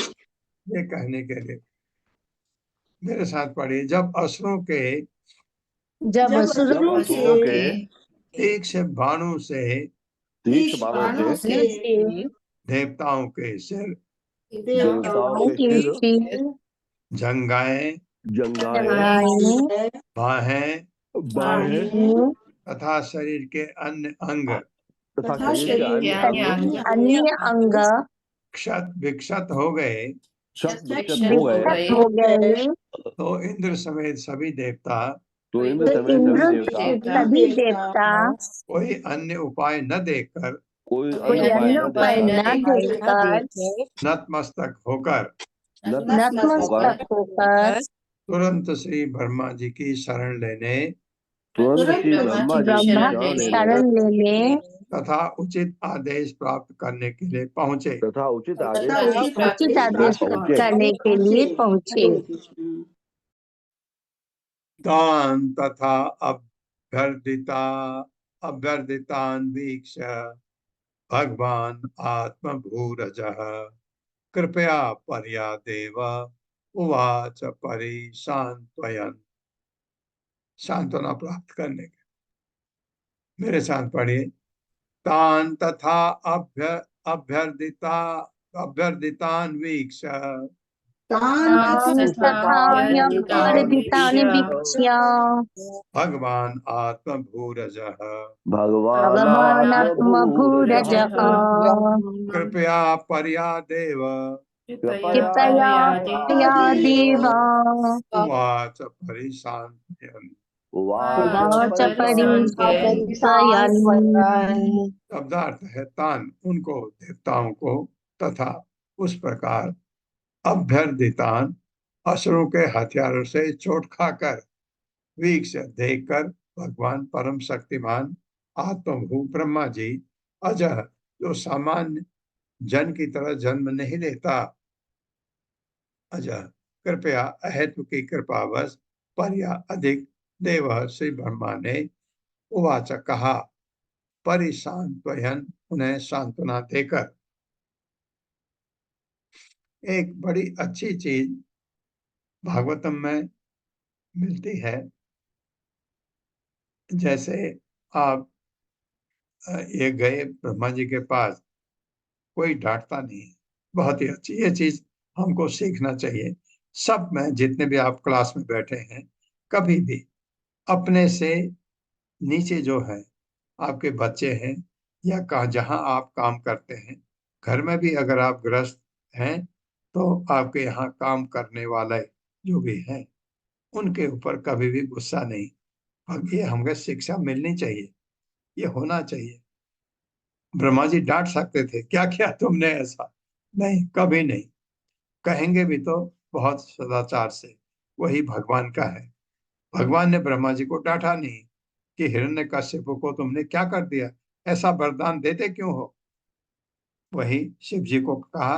ये कहने के लिए। मेरे साथ पढ़िए, जब असुरों के तीक्ष्ण बाणों से देवताओं के सिर जंगाएं बाहें तथा शरीर के अन्य अंग अन्य अंग क्षत विक्षत हो गए तो इंद्र समेत सभी देवता सभी देवता कोई अन्य उपाय न देखकर कोई कोई अन्य उपाय न देखकर नतमस्तक होकर तुरंत श्री ब्रह्मा जी की शरण लेने ब्रह्मा की शरण लेने तथा उचित आदेश प्राप्त करने के लिए पहुँचे। उचित आदेश करने के लिए पहुँचे। तान तथा अभ्यर्थितान वीक्ष्य भगवान आत्मभूरजः कृपया पर्यादेव उवाच परिसान्त्वयन्। सांत्वना प्राप्त करने के। मेरे साथ पढ़िए, तान तथा अभ्यर्थितान वीक्ष्य भगवान आत्मभूरजः भगवान आत्मभूरजः कृपया पर्यादेव कृपया देव उवाच परिसान्त्वयन्। उवाच परिसान्त्वयन्। शब्दार्थ है, तान उनको देवताओं को तथा उस प्रकार अभ्यर्थितान असुरों के हथियारों से चोट खाकर वीक्ष देखकर भगवान परम शक्तिमान आत्मभू ब्रह्मा जी अजह जो सामान्य जन की तरह जन्म नहीं लेता अजह कृपया अहेतु की कृपावश पर्या अधिक देव श्री ब्रह्मा ने उवाच कहा परिसान्त्वयन् उन्हें सांत्वना देकर। एक बड़ी अच्छी चीज भागवतम में मिलती है, जैसे आप ये गए ब्रह्मा जी के पास, कोई डांटता नहीं है, बहुत ही अच्छी ये चीज हमको सीखना चाहिए। सब में जितने भी आप क्लास में बैठे हैं, कभी भी अपने से नीचे जो है आपके बच्चे हैं या जहां आप काम करते हैं, घर में भी अगर आप गृहस्थ हैं तो आपके यहाँ काम करने वाले जो भी हैं उनके ऊपर कभी भी गुस्सा नहीं। अब ये हमें शिक्षा मिलनी चाहिए, ये होना चाहिए। ब्रह्मा जी डांट सकते थे, क्या किया तुमने ऐसा? नहीं, कभी नहीं। कहेंगे भी तो बहुत सदाचार से, वही भगवान का है। भगवान ने ब्रह्मा जी को डांटा नहीं कि हिरण्यकश्यप को तुमने क्या कर दिया, ऐसा वरदान देते क्यों हो। वही शिव जी को कहा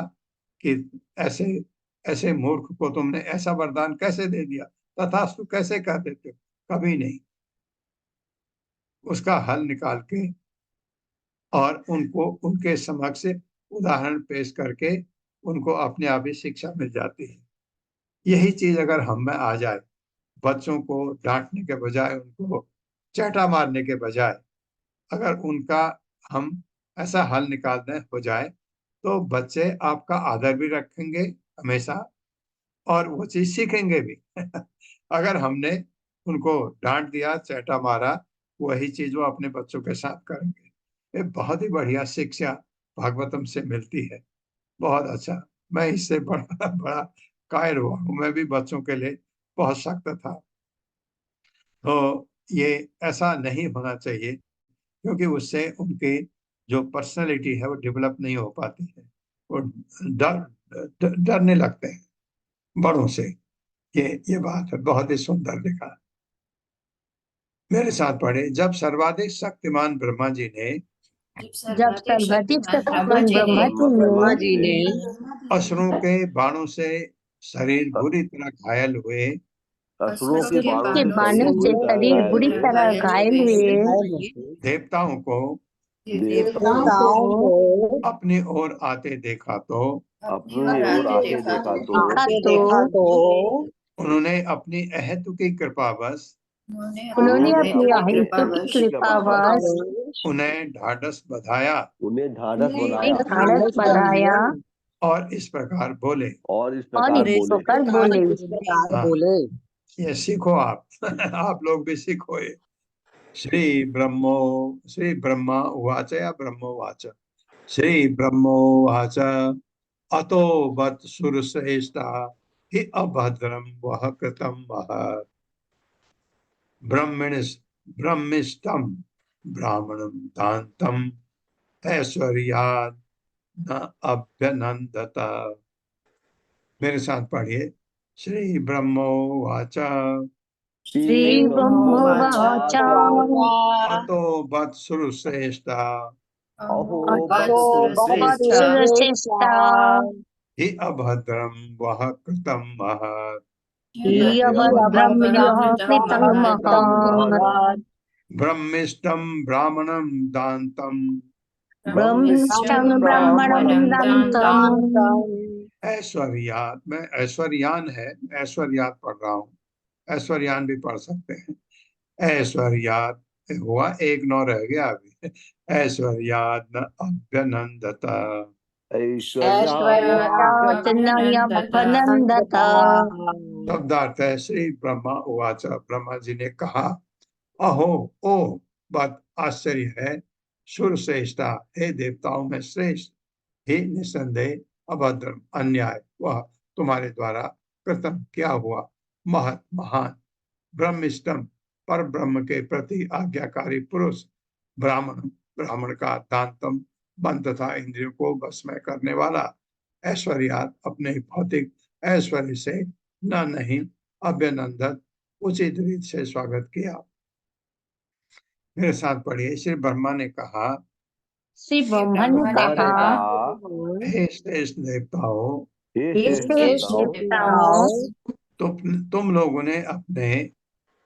कि ऐसे ऐसे मूर्ख को तुमने ऐसा वरदान कैसे दे दिया, तथास्तु कैसे कह देते हो। कभी नहीं। उसका हल निकाल के और उनको उनके समक्ष उदाहरण पेश करके उनको अपने आप ही शिक्षा मिल जाती है। यही चीज अगर हम में आ जाए, बच्चों को डांटने के बजाय, उनको चाटा मारने के बजाय अगर उनका हम ऐसा हल निकाल दें हो जाए, तो बच्चे आपका आदर भी रखेंगे हमेशा और वो चीज सीखेंगे भी। अगर हमने उनको डांट दिया, चाटा मारा, वही चीज वो अपने बच्चों के साथ करेंगे। ये बहुत ही बढ़िया शिक्षा भागवतम से मिलती है। बहुत अच्छा। मैं इससे बड़ा बड़ा कायर हुआ हूँ। मैं भी बच्चों के लिए बहुत सख्त था। तो ये ऐसा नहीं होना चाहिए, क्योंकि उससे उनकी जो पर्सनालिटी है वो डेवलप नहीं हो पाती है। वो डरने लगते हैं बड़ों से। ये बात है, बहुत ही सुंदर लिखा। मेरे साथ पढ़े। जब सर्वाधिक शक्तिमान ब्रह्मा जी ने जब सर्वाधिक शक्तिमान ब्रह्मा जी ने असुरों के बाणों से शरीर बुरी तरह घायल हुए, असुरों के बाणों के से बाणों शरीर से बुरी तरह शरीर घायल बुरी हुए। तरह घायल हुए, देवताओं को देवताओं को अपनी ओर आते देखा तो अपनी ओर आते देखा तो उन्होंने अपनी अहेतुकी कृपावश उन्होंने अपनी अहिंसा की कृपावश उन्हें ढाढ़स बधाया उन्हें ढाढ़स एक बनाया ढाढ़स बढ़ाया और इस प्रकार बोले। और इस और प्रकार इस बोले। प्रकार बोले। ये सीखो आप। आप लोग भी सीखो ये। श्री ब्रह्मा उवाच या ब्रह्मोवाच। श्री ब्रह्मोवाच अतो बत सुरश्रेष्ठा हि अभद्रम वह कृतम वह ब्रह्मिष्टम ब्राह्मणम दान्तम ऐश्वर्यात् न अभ्यनंदता। मेरे साथ पढ़िए। श्री ब्रह्मोवाच श्री ब्रह्मोवाच अतो बत सुरश्रेष्ठा अहो अतो वत्सश्रेष्ठा हि अभद्रम वह कृतम महत् हि अभद्रं यः कृतं महत् ब्रह्मिष्टम ब्राह्मणम दान्तम ब्रह्मिष्ठं ब्राह्मणं दन्तम् ऐश्वर्यात। मैं ऐश्वर्यान है, ऐश्वर्यात पढ़ रहा हूँ। ऐश्वर्यान भी पढ़ सकते हैं। ऐश्वर्यात हुआ, एक नौ रह गया अभी। ऐश्वर्यात न अभ्यनंदता। ऐश्वर्यात् न अभ्यनन्दत। शब्दार्थ है। श्री ब्रह्मा उवाच। ब्रह्मा जी ने कहा, अहो ओ, बात आश्चर्य है। सुर श्रेष्ठा, हे देवताओं में श्रेष्ठ, हे निसंदेह अभद्र अन्याय वह तुम्हारे द्वारा कृतम क्या हुआ, महत महान, ब्रह्मिष्टम पर ब्रह्म के प्रति आज्ञाकारी पुरुष, ब्राह्मण ब्राह्मण का दांतम बंद तथा इंद्रियों को बस में करने वाला, ऐश्वर्यात अपने भौतिक ऐश्वर्य से न नहीं अभ्यनंदत उचित रीत से स्वागत किया। मेरे साथ पढ़िए। श्री ब्रह्मा ने कहा, श्री ब्रह्मा ने कहा, हे श्रेष्ठ देवताओं, हे श्रेष्ठ देवताओं, तुम लोगों ने अपने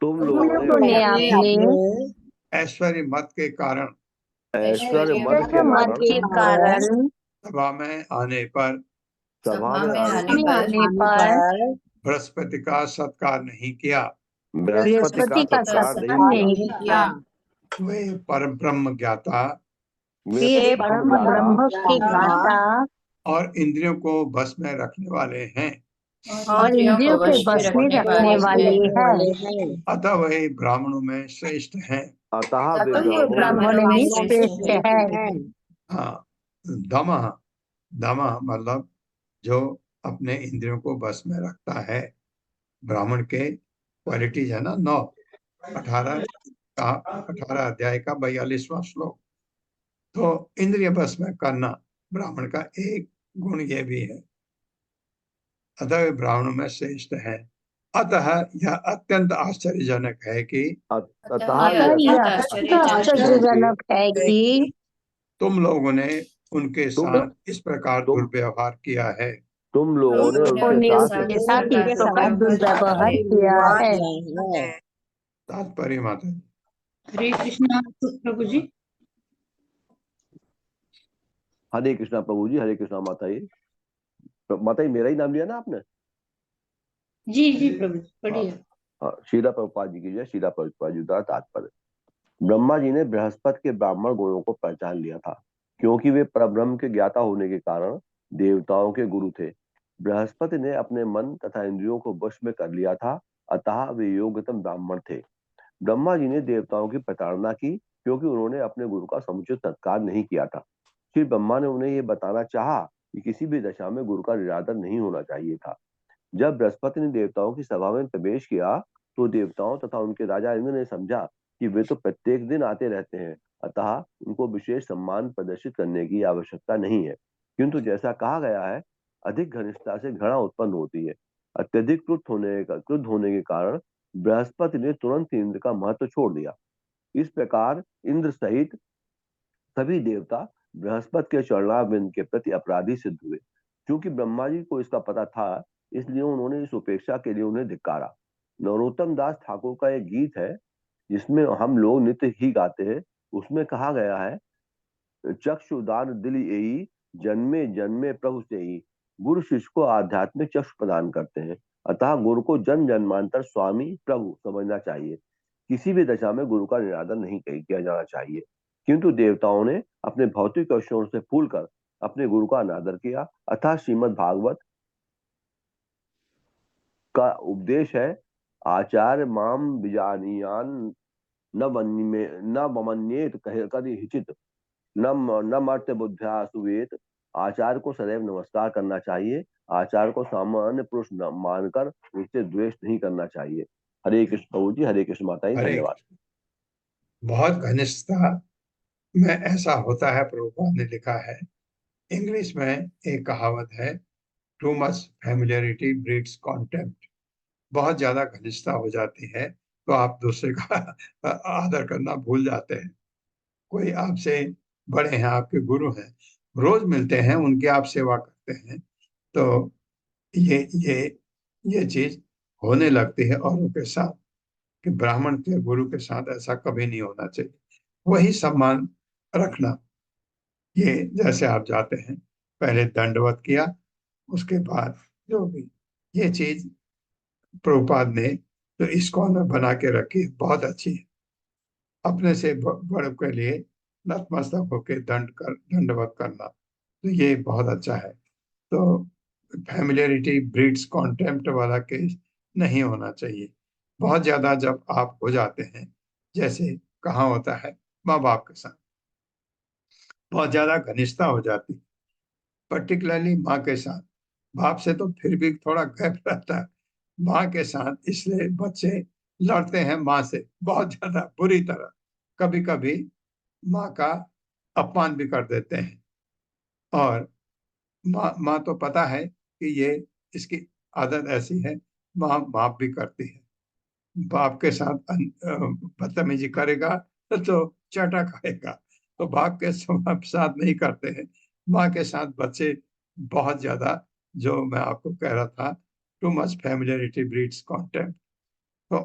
तुम तुम लोगों लोगों ने अपने ऐश्वर्य मत के कारण ऐश्वर्य मत मत के कारण सभा में आने पर सभा में आने पर बृहस्पति का सत्कार नहीं किया। बृहस्पति का सत्कार नहीं किया। वे परम ब्रह्म ज्ञाता वे परम ब्रह्म के ज्ञाता और इंद्रियों को बस में रखने वाले हैं। और इंद्रियों के बस में रखने वाले हैं। अतः वही ब्राह्मणों में श्रेष्ठ हैं। अतः वे तो ये ब्राह्मण में श्रेष्ठ है। हाँ, दमः दमा मतलब जो अपने इंद्रियों को बस में रखता है। ब्राह्मण के क्वालिटीज है ना 9, 18 का 18 अध्याय का 42वां श्लोक। तो इंद्रिय बस में करना ब्राह्मण का एक गुण ये भी है। अतः वे ब्राह्मणों में श्रेष्ठ है। अतः यह अत्यंत आश्चर्यजनक है कि अतः अतः यह यह आश्चर्यजनक आश्चर्यजनक है कि तुम लोगों ने उनके तुम साथ इस प्रकार तुम दुर्व्यवहार किया है। तुम लोगों ने उनके उन्होंने साथ उसके साथ इस प्रकार दुर्व्यवहार किया है। तात्पर्य माता जी। हरे कृष्णा प्रभु जी। हरे कृष्णा प्रभु जी, हरे कृष्णा माता जी। माता जी मेरा ही नाम लिया ना आपने? जी जी प्रभु जी, पढ़िए। हाँ, शीला प्रभुपाद जी की जय। शीला प्रभुपाद जी का तात्पर्य, ब्रह्मा जी ने बृहस्पति के ब्राह्मण गुणों को पहचान लिया था, क्योंकि वे परब्रह्म के ज्ञाता होने के कारण देवताओं के गुरु थे। बृहस्पति ने अपने मन तथा इंद्रियों को वश में कर लिया था, अतः वे योग्यतम ब्राह्मण थे। ब्रह्मा जी ने देवताओं की प्रताड़ना की, क्योंकि उन्होंने अपने गुरु का समुचित सत्कार नहीं किया था। श्री ब्रह्मा ने उन्हें यह बताना चाहा कि किसी भी दशा में गुरु का निरादर नहीं होना चाहिए था। जब बृहस्पति ने देवताओं की सभा में प्रवेश किया, तो देवताओं तथा उनके राजा इंद्र ने समझा कि वे तो प्रत्येक दिन आते रहते हैं, अतः उनको विशेष सम्मान प्रदर्शित करने की आवश्यकता नहीं है। किंतु जैसा कहा गया है, अधिक घनिष्ठता से घृणा उत्पन्न होती है। अत्यधिक क्रुद्ध होने के कारण बृहस्पति ने तुरंत इंद्र का महत्व छोड़ दिया। इस प्रकार इंद्र सहित सभी देवता बृहस्पति के चरणारविंद के प्रति अपराधी सिद्ध हुए। क्योंकि ब्रह्मा जी को इसका पता था, इसलिए उन्होंने इस उपेक्षा के लिए उन्हें धिक्कारा। नरोत्तम दास ठाकुर का एक गीत है, जिसमें हम लोग नित्य ही गाते हैं। उसमें कहा गया है, चक्षुदान दिल एई, जन्मे जन्मे प्रभु से ही। गुरु शिष्य को आध्यात्मिक चक्षु प्रदान करते हैं, अतः गुरु को जन्म जन्मांतर स्वामी प्रभु समझना चाहिए। किसी भी दशा में गुरु का निरादर नहीं किया जाना चाहिए। किंतु देवताओं ने अपने भौतिक आश्रयों से फूलकर अपने गुरु का अनादर किया। अतः श्रीमद् भागवत का उपदेश है, आचार्य माम विजानीयान न ममन्येत कदिचित न मर्त्य बुद्ध्या सुवेत। आचार्य को सदैव नमस्कार करना चाहिए। आचार्य को सामान्य पुरुष मानकर उससे द्वेष नहीं करना चाहिए। हरे कृष्ण प्रभु जी, हरे कृष्ण माता जी, हरे धन्यवाद। बहुत घनिष्ठता में ऐसा होता है, प्रभुपाद ने लिखा है। इंग्लिश में एक कहावत है, too much familiarity breeds contempt. बहुत ज्यादा घनिष्ठता हो जाती है तो आप दूसरे का आदर करना भूल जाते हैं। कोई आपसे बड़े हैं, आपके गुरु हैं, रोज मिलते हैं, उनकी आप सेवा करते हैं, तो ये चीज होने लगती है औरों के साथ, कि ब्राह्मण के गुरु के साथ ऐसा कभी नहीं होना चाहिए। वही सम्मान रखना। ये जैसे आप जाते हैं, पहले दंडवत किया, उसके बाद जो भी, ये चीज प्रभुपाद ने तो इस्कॉन में बना के रखी, बहुत अच्छी है। अपने से बड़ों के लिए नतमस्तक होकर दंडवत करना, तो ये बहुत अच्छा है। तो फैमिलियरिटी ब्रीड्स कॉन्टेम्प्ट वाला केस नहीं होना चाहिए। बहुत ज्यादा जब आप हो जाते हैं, जैसे कहाँ होता है, माँ बाप के साथ बहुत ज्यादा घनिष्ठता हो जाती है, पर्टिकुलरली माँ के साथ। बाप से तो फिर भी थोड़ा गैप रहता है, माँ के साथ इसलिए बच्चे लड़ते हैं माँ से बहुत ज्यादा बुरी तरह। कभी कभी माँ का अपमान भी कर देते हैं, और माँ तो पता है कि ये इसकी आदत ऐसी है, माँ माफ भी करती है। बाप के साथ बदतमीजी करेगा तो चाटा खाएगा। तो बाप के साथ नहीं करते हैं, माँ के साथ बच्चे बहुत ज्यादा, जो मैं आपको कह रहा था, too much familiarity breeds contempt. तो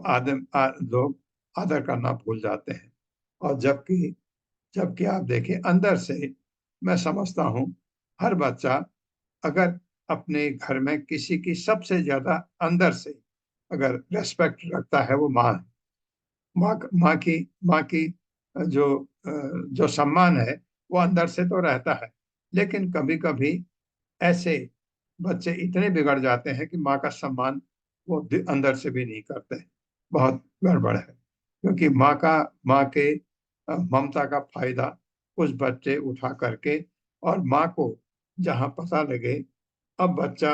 लोग आदर करना भूल जाते हैं। और जबकि जबकि आप देखिए, अंदर से मैं समझता हूँ, हर बच्चा अगर अपने घर में किसी की सबसे ज्यादा अंदर से अगर रेस्पेक्ट रखता है, वो माँ है। माँ की जो सम्मान है, वो अंदर से तो रहता है। लेकिन कभी कभी ऐसे बच्चे इतने बिगड़ जाते हैं कि माँ का सम्मान वो अंदर से भी नहीं करते हैं। बहुत गड़बड़ है, क्योंकि माँ के ममता का फायदा कुछ बच्चे उठा करके और माँ को जहां पता लगे अब बच्चा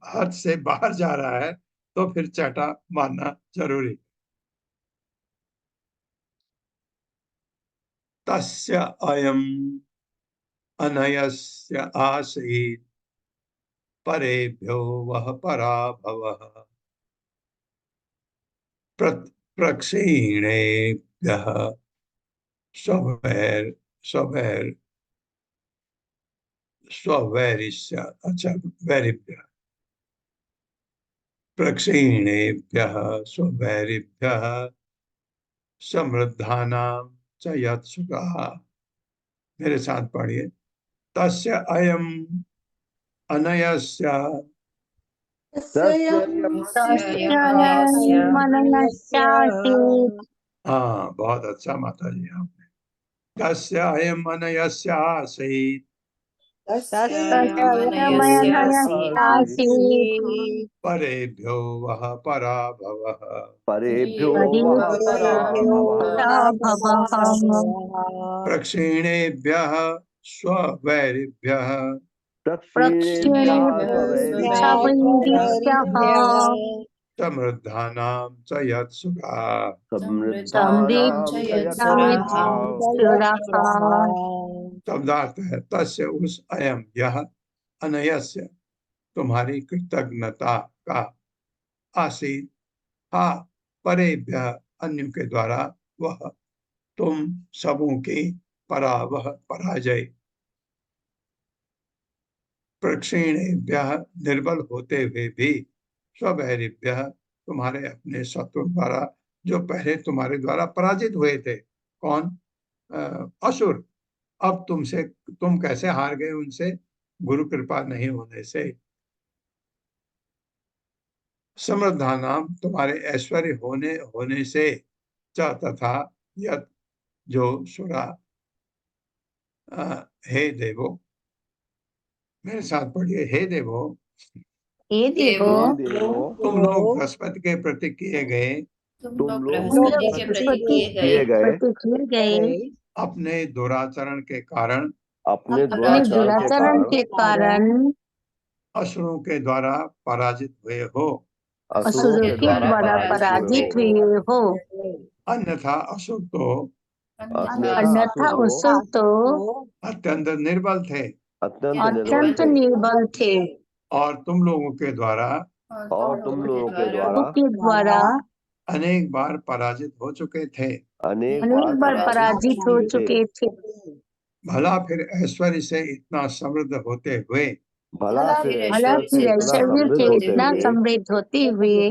हद से बाहर जा रहा है तो फिर चाटा मारना जरूरी। तस्य अयम अनयस्य आसीत् परेभ्यो वह पराभवः प्रक्षीणेभ्यः स्वैर स्वैर स्वैरिष्य अच्छा वैरिभ्यः प्रक्षीणेभ्यः स्वैरिभ्यः समृद्धानां च यत्सुखः। मेरे साथ पढ़िए। तस्य अयम अनयस्य तस्य मनयस्यासीत् हाँ बहुत अच्छा माता जी आपने। तस्य अयम अनयस्य आसीत् मनयस्यासीत् परेभ्यो वह पराभवः परेभ्यो वः परेभ्यो पराभवः पराभवः प्रक्षीणेभ्यः स्ववैरिभ्यः प्रक्षीणेभ्यः स्ववैरिभ्यः प्रक्षीणेभ्यः समृद्धानां च यत्सुखः। समृद्धानां च यत्सुखः। शब्दार्थ है तस्य उस अयम यह अनयस्य तुम्हारी कृतज्ञता का आसीत हा परेभ्य अन्य के द्वारा वह तुम सबों की परावह पराजय प्रक्षीणेभ्य निर्बल होते हुए भी स्ववैरिभ्य तुम्हारे अपने शत्रु द्वारा जो पहले तुम्हारे द्वारा पराजित हुए थे। कौन? असुर। अब तुम कैसे हार गए उनसे? गुरु कृपा नहीं होने से। समृद्धानाम तुम्हारे ऐश्वर्य होने से च तथा यत जो सुरा हे देवो। मेरे साथ पढ़िए। हे देवो हे देवो हे देवो तुम लोग बृहस्पति के प्रति किए गए तुम लोग तुम लोग बृहस्पति प्रति किए गए किए गए अपने दुराचरण के कारण अपने अपने दुराचरण के दुराचरण कारण के कारण असुरों के द्वारा पराजित हुए हो। असुरों असुरों के के द्वारा द्वारा पराजित हुए पराजित हो। हुए हो। अन्यथा असुर तो अन्यथा अन्यथा असुर तो असुर तो अत्यंत निर्बल थे अत्यंत निर्बल अत्यंत थे निर्बल थे और तुम लोगों के द्वारा और तुम लोगों के द्वारा के द्वारा अनेक बार पराजित हो चुके थे। अनेक अनेक बार पराजित हो चुके थे। भला फिर ऐश्वर्य से इतना समृद्ध होते हुए भला फिर भला ऐश्वर्य से फिर इतना ऐश्वर्य समृद्ध से होते इतना हुए समृद्ध होते हुए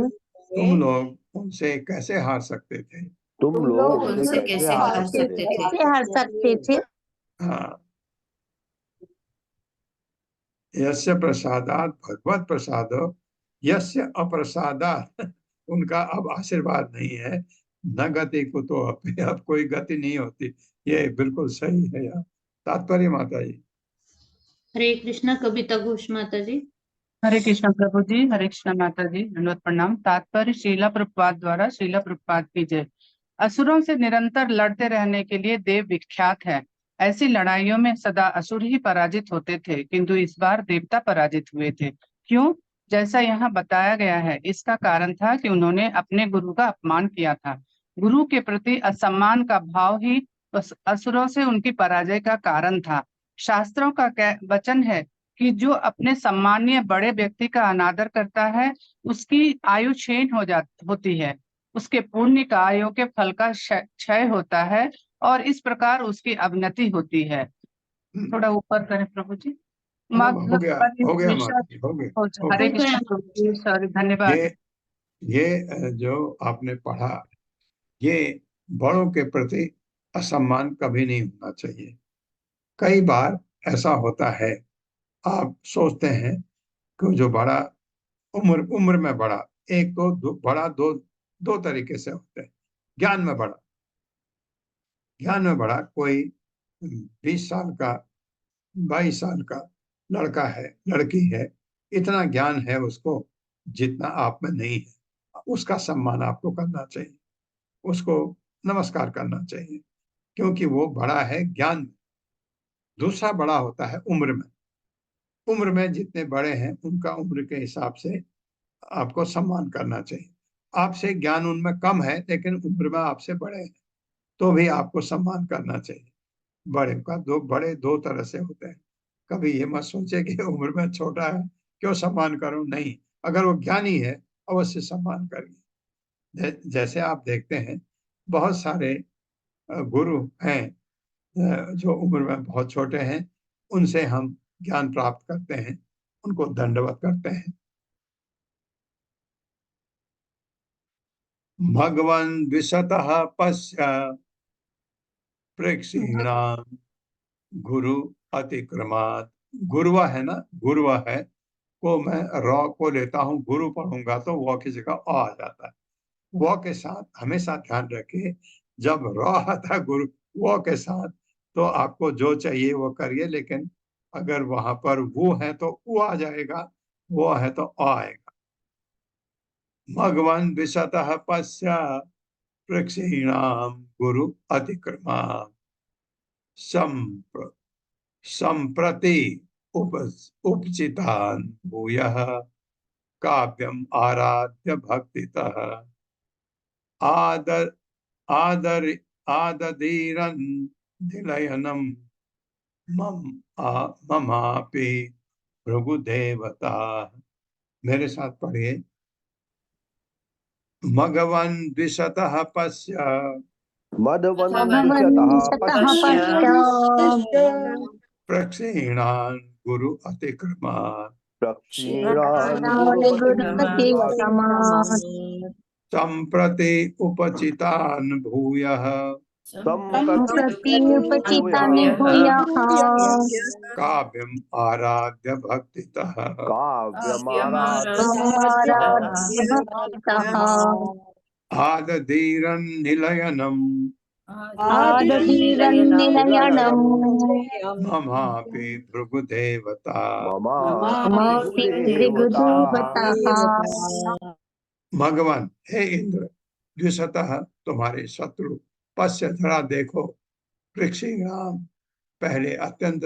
तुम लोग उनसे कैसे हार सकते थे? तुम लोग उनसे कैसे हार सकते थे? कैसे हार सकते थे? हाँ। यस्य प्रसादात भगवत प्रसाद यस्य अप्रसादात उनका अब आशीर्वाद नहीं है। न गति को तो अब कोई गति नहीं होती। ये बिल्कुल सही है यार। तात्पर्य माता जी। हरे कृष्णा कविता घोष माता जी। हरे कृष्ण प्रभु जी, हरे कृष्ण माता जी, दंडवत प्रणाम। तात्पर्य शीला प्रभुपाद द्वारा। शीला प्रभुपाद की जय। असुरों से निरंतर लड़ते रहने के लिए देव विख्यात है। ऐसी लड़ाइयों में सदा असुर ही पराजित होते थे, किंतु इस बार देवता पराजित हुए थे। क्यों? जैसा यहाँ बताया गया है, इसका कारण था कि उन्होंने अपने गुरु का अपमान किया था। गुरु के प्रति असम्मान का भाव ही उस असुरों से उनकी पराजय का कारण था। शास्त्रों का वचन है कि जो अपने सम्मानीय बड़े व्यक्ति का अनादर करता है उसकी आयु क्षीण होती है, उसके पुण्य कार्यों के फल का क्षय होता है और इस प्रकार उसकी अवनति होती है। थोड़ा ऊपर करें प्रभु जी। हो गया माता जी, हो गया। हरे कृष्ण प्रभु जी, सॉरी, धन्यवाद। ये जो आपने पढ़ा, ये बड़ों के प्रति असम्मान कभी नहीं होना चाहिए। कई बार ऐसा होता है, आप सोचते हैं कि जो बड़ा उम्र में बड़ा, एक तो बड़ा दो तरीके से होते हैं। ज्ञान में बड़ा कोई 20 साल का 22 साल का लड़का है, लड़की है, इतना ज्ञान है उसको जितना आप में नहीं है, उसका सम्मान आपको करना चाहिए, उसको नमस्कार करना चाहिए, क्योंकि वो बड़ा है ज्ञान में। दूसरा बड़ा होता है उम्र में, उम्र में जितने बड़े हैं उनका उम्र के हिसाब से आपको सम्मान करना चाहिए। आपसे ज्ञान उनमें कम है लेकिन उम्र में आपसे बड़े हैं तो भी आपको सम्मान करना चाहिए। बड़े दो तरह से होते हैं। कभी ये मत सोचे कि उम्र में छोटा है क्यों सम्मान करूं, नहीं, अगर वो ज्ञानी है अवश्य सम्मान करिए। जैसे आप देखते हैं बहुत सारे गुरु हैं जो उम्र में बहुत छोटे हैं, उनसे हम ज्ञान प्राप्त करते हैं, उनको दंडवत करते हैं। भगवन् विशतः पश्य प्रेक्षीणाम गुरु अतिक्रमात्। गुरुवा है ना, गुरुवा है को मैं रॉ को लेता हूँ, गुरु पढ़ूंगा तो वॉ की जगह आ जाता है। वॉ के साथ हमेशा ध्यान रखिए, जब रॉ आता है गुरु वॉ के साथ तो आपको जो चाहिए वो करिए, लेकिन अगर वहां पर वो है तो वो आ जाएगा, वो है तो आ आएगा। भगवान विशतः पश्य प्रेक्षीणाम गुरु अतिक्रमा संप्र संप्रति उपचितान् भूयः काव्यम आराध्य भक्तितः आदर आदर आददीरन् दिलयनम ममापि भृगुदेवता। मेरे साथ पढ़िए। मघवन् द्विशतः पश्य मदवन्दिशतः पश्य प्रक्षीणान् गुरु अतिक्रमात् प्रक्षीणान् गुरुपति गुरुपतिक्रमात् संप्रति उपचितान् भूयः संप्रति संप्रति उपचितानि भूयः भूयः काव्यम आराध्य भक्तितः काव्यमाराध्य आराध्य भक्तितः आदधीरन्निलयनम् आदधीरन्निलयनम् ममापि भृगुदेवता। ममापि भृगुदेवता। भगवान हे इंद्र, द्विशतः तुम्हारे शत्रु पश्य जरा देखो, पृथ्वीराम पहले अत्यंत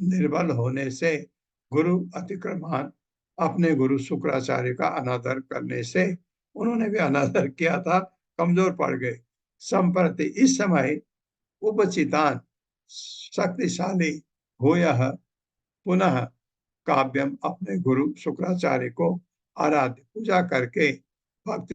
निर्बल होने से गुरु अतिक्रमान अपने गुरु शुक्राचार्य का अनादर करने से उन्होंने भी अनादर किया था, कमजोर पड़ गए। संप्रति इस समय उपचितान शक्तिशाली भूयः पुनः काव्यम अपने गुरु शुक्राचार्य को आराध्य पूजा करके भक्ति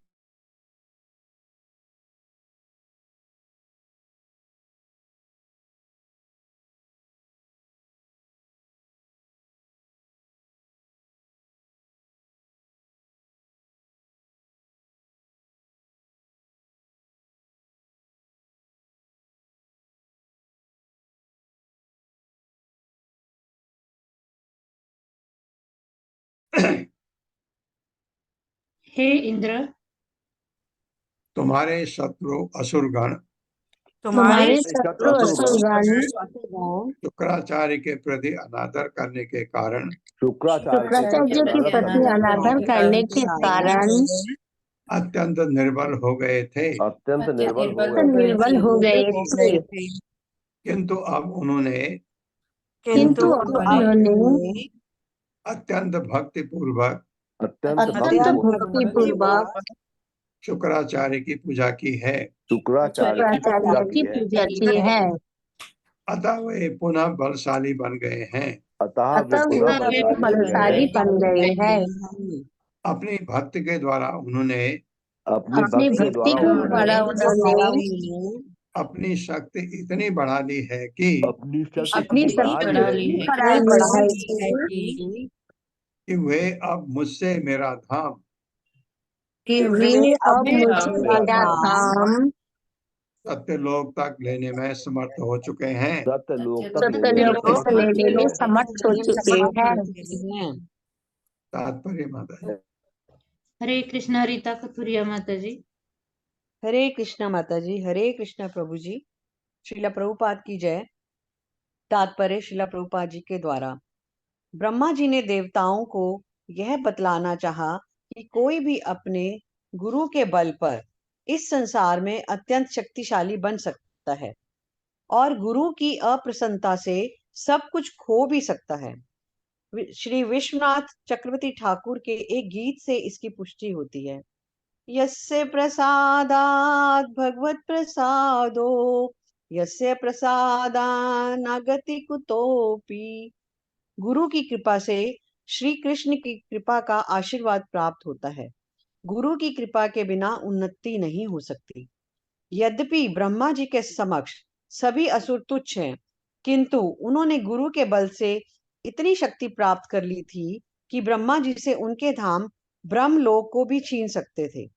हे इंद्र, तुम्हारे शत्रु असुरगण तुम्हारे शत्रु असुरगण शुक्राचार्य के प्रति अनादर करने के कारण शुक्राचार्य के प्रति अनादर करने के कारण अत्यंत निर्बल हो गए थे, अत्यंत निर्बल हो गए थे। किंतु अब उन्होंने अत्यंत भक्ति पूर्वक शुक्राचार्य की पूजा की है। शुक्राचार्य की पूजा की है। अतः वे पुनः बलशाली बन गए हैं। अतः वे बलशाली बन गए हैं। अपनी भक्ति के द्वारा उन्होंने अपनी भक्ति के द्वारा उन्होंने अपनी शक्ति इतनी बढ़ा ली है कि अपनी शक्ति बढ़ा ली है कि वे अब मुझसे मेरा धाम सत्यलोक तक लेने में समर्थ हो चुके हैं। सत्यलोक तक लेने में समर्थ हो चुके हैं। तात्पर्य माता जी। हरे कृष्णा रीता कथुरिया माता जी। हरे कृष्णा माता जी। हरे कृष्णा प्रभु जी। श्रीला प्रभुपाद की जय। तात्पर्य श्रीला प्रभुपाद जी के द्वारा ब्रह्मा जी ने देवताओं को यह बतलाना चाहा कि कोई भी अपने गुरु के बल पर इस संसार में अत्यंत शक्तिशाली बन सकता है और गुरु की अप्रसन्नता से सब कुछ खो भी सकता है। श्री विश्वनाथ चक्रवर्ती ठाकुर के एक गीत से इसकी पुष्टि होती है। यस्य प्रसादात् भगवत प्रसादो, यस्य प्रसादानागति कुतोपि। गुरु की कृपा से श्री कृष्ण की कृपा का आशीर्वाद प्राप्त होता है। गुरु की कृपा के बिना उन्नति नहीं हो सकती। यद्यपि ब्रह्मा जी के समक्ष सभी असुर तुच्छ हैं, किंतु उन्होंने गुरु के बल से इतनी शक्ति प्राप्त कर ली थी कि ब्रह्मा जी से उनके धाम ब्रह्मलोक को भी छीन सकते थे।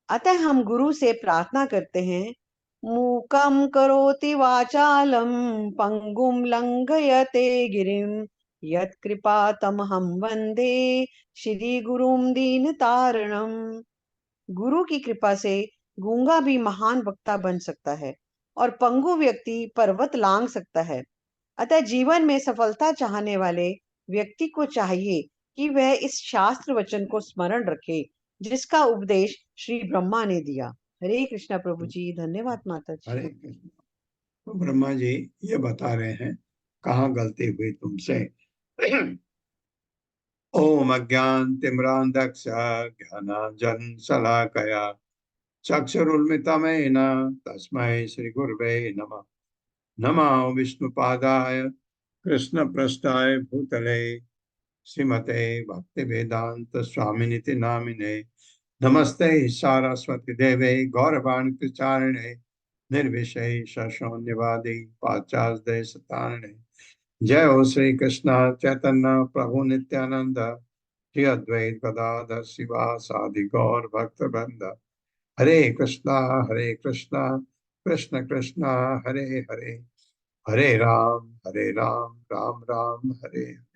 अतः हम गुरु से प्रार्थना करते हैं, मूकं करोति वाचालं पंगुं लंघयते गिरिं यत्कृपा तमहं वंदे श्री गुरुं दीनतारणम। गुरु की कृपा से गूंगा भी महान वक्ता बन सकता है और पंगु व्यक्ति पर्वत लांघ सकता है। अतः जीवन में सफलता चाहने वाले व्यक्ति को चाहिए कि वह इस शास्त्र वचन को स्मरण रखे जिसका उपदेश श्री ब्रह्मा ने दिया। हरे कृष्णा प्रभु जी। धन्यवाद माता जी। हरे कृष्ण। तो ब्रह्मा जी ये बता रहे हैं कहाँ गलती हुई तुमसे। ओम अज्ञान तिम्रांधक्ष ज्ञानांजन शलाकया चक्षुरुन्मिलितमेन तस्मै श्री गुरवे नमः। नमो विष्णुपादाय कृष्णपृष्ठाय भूतले श्रीमते भक्तिवेदांत स्वामिनिति नामिने। नमस्ते सारस्वती देवे गौरवाणी प्रचारिणे निर्विशेष शून्यवादी पाश्चात्य देशतारिणे। जय हो श्री कृष्ण चैतन्य प्रभु नित्यानंद श्री अद्वैत गदाधर शिवासादि गौर भक्त वृंद। हरे कृष्णा कृष्ण कृष्णा हरे हरे, हरे राम राम राम हरे।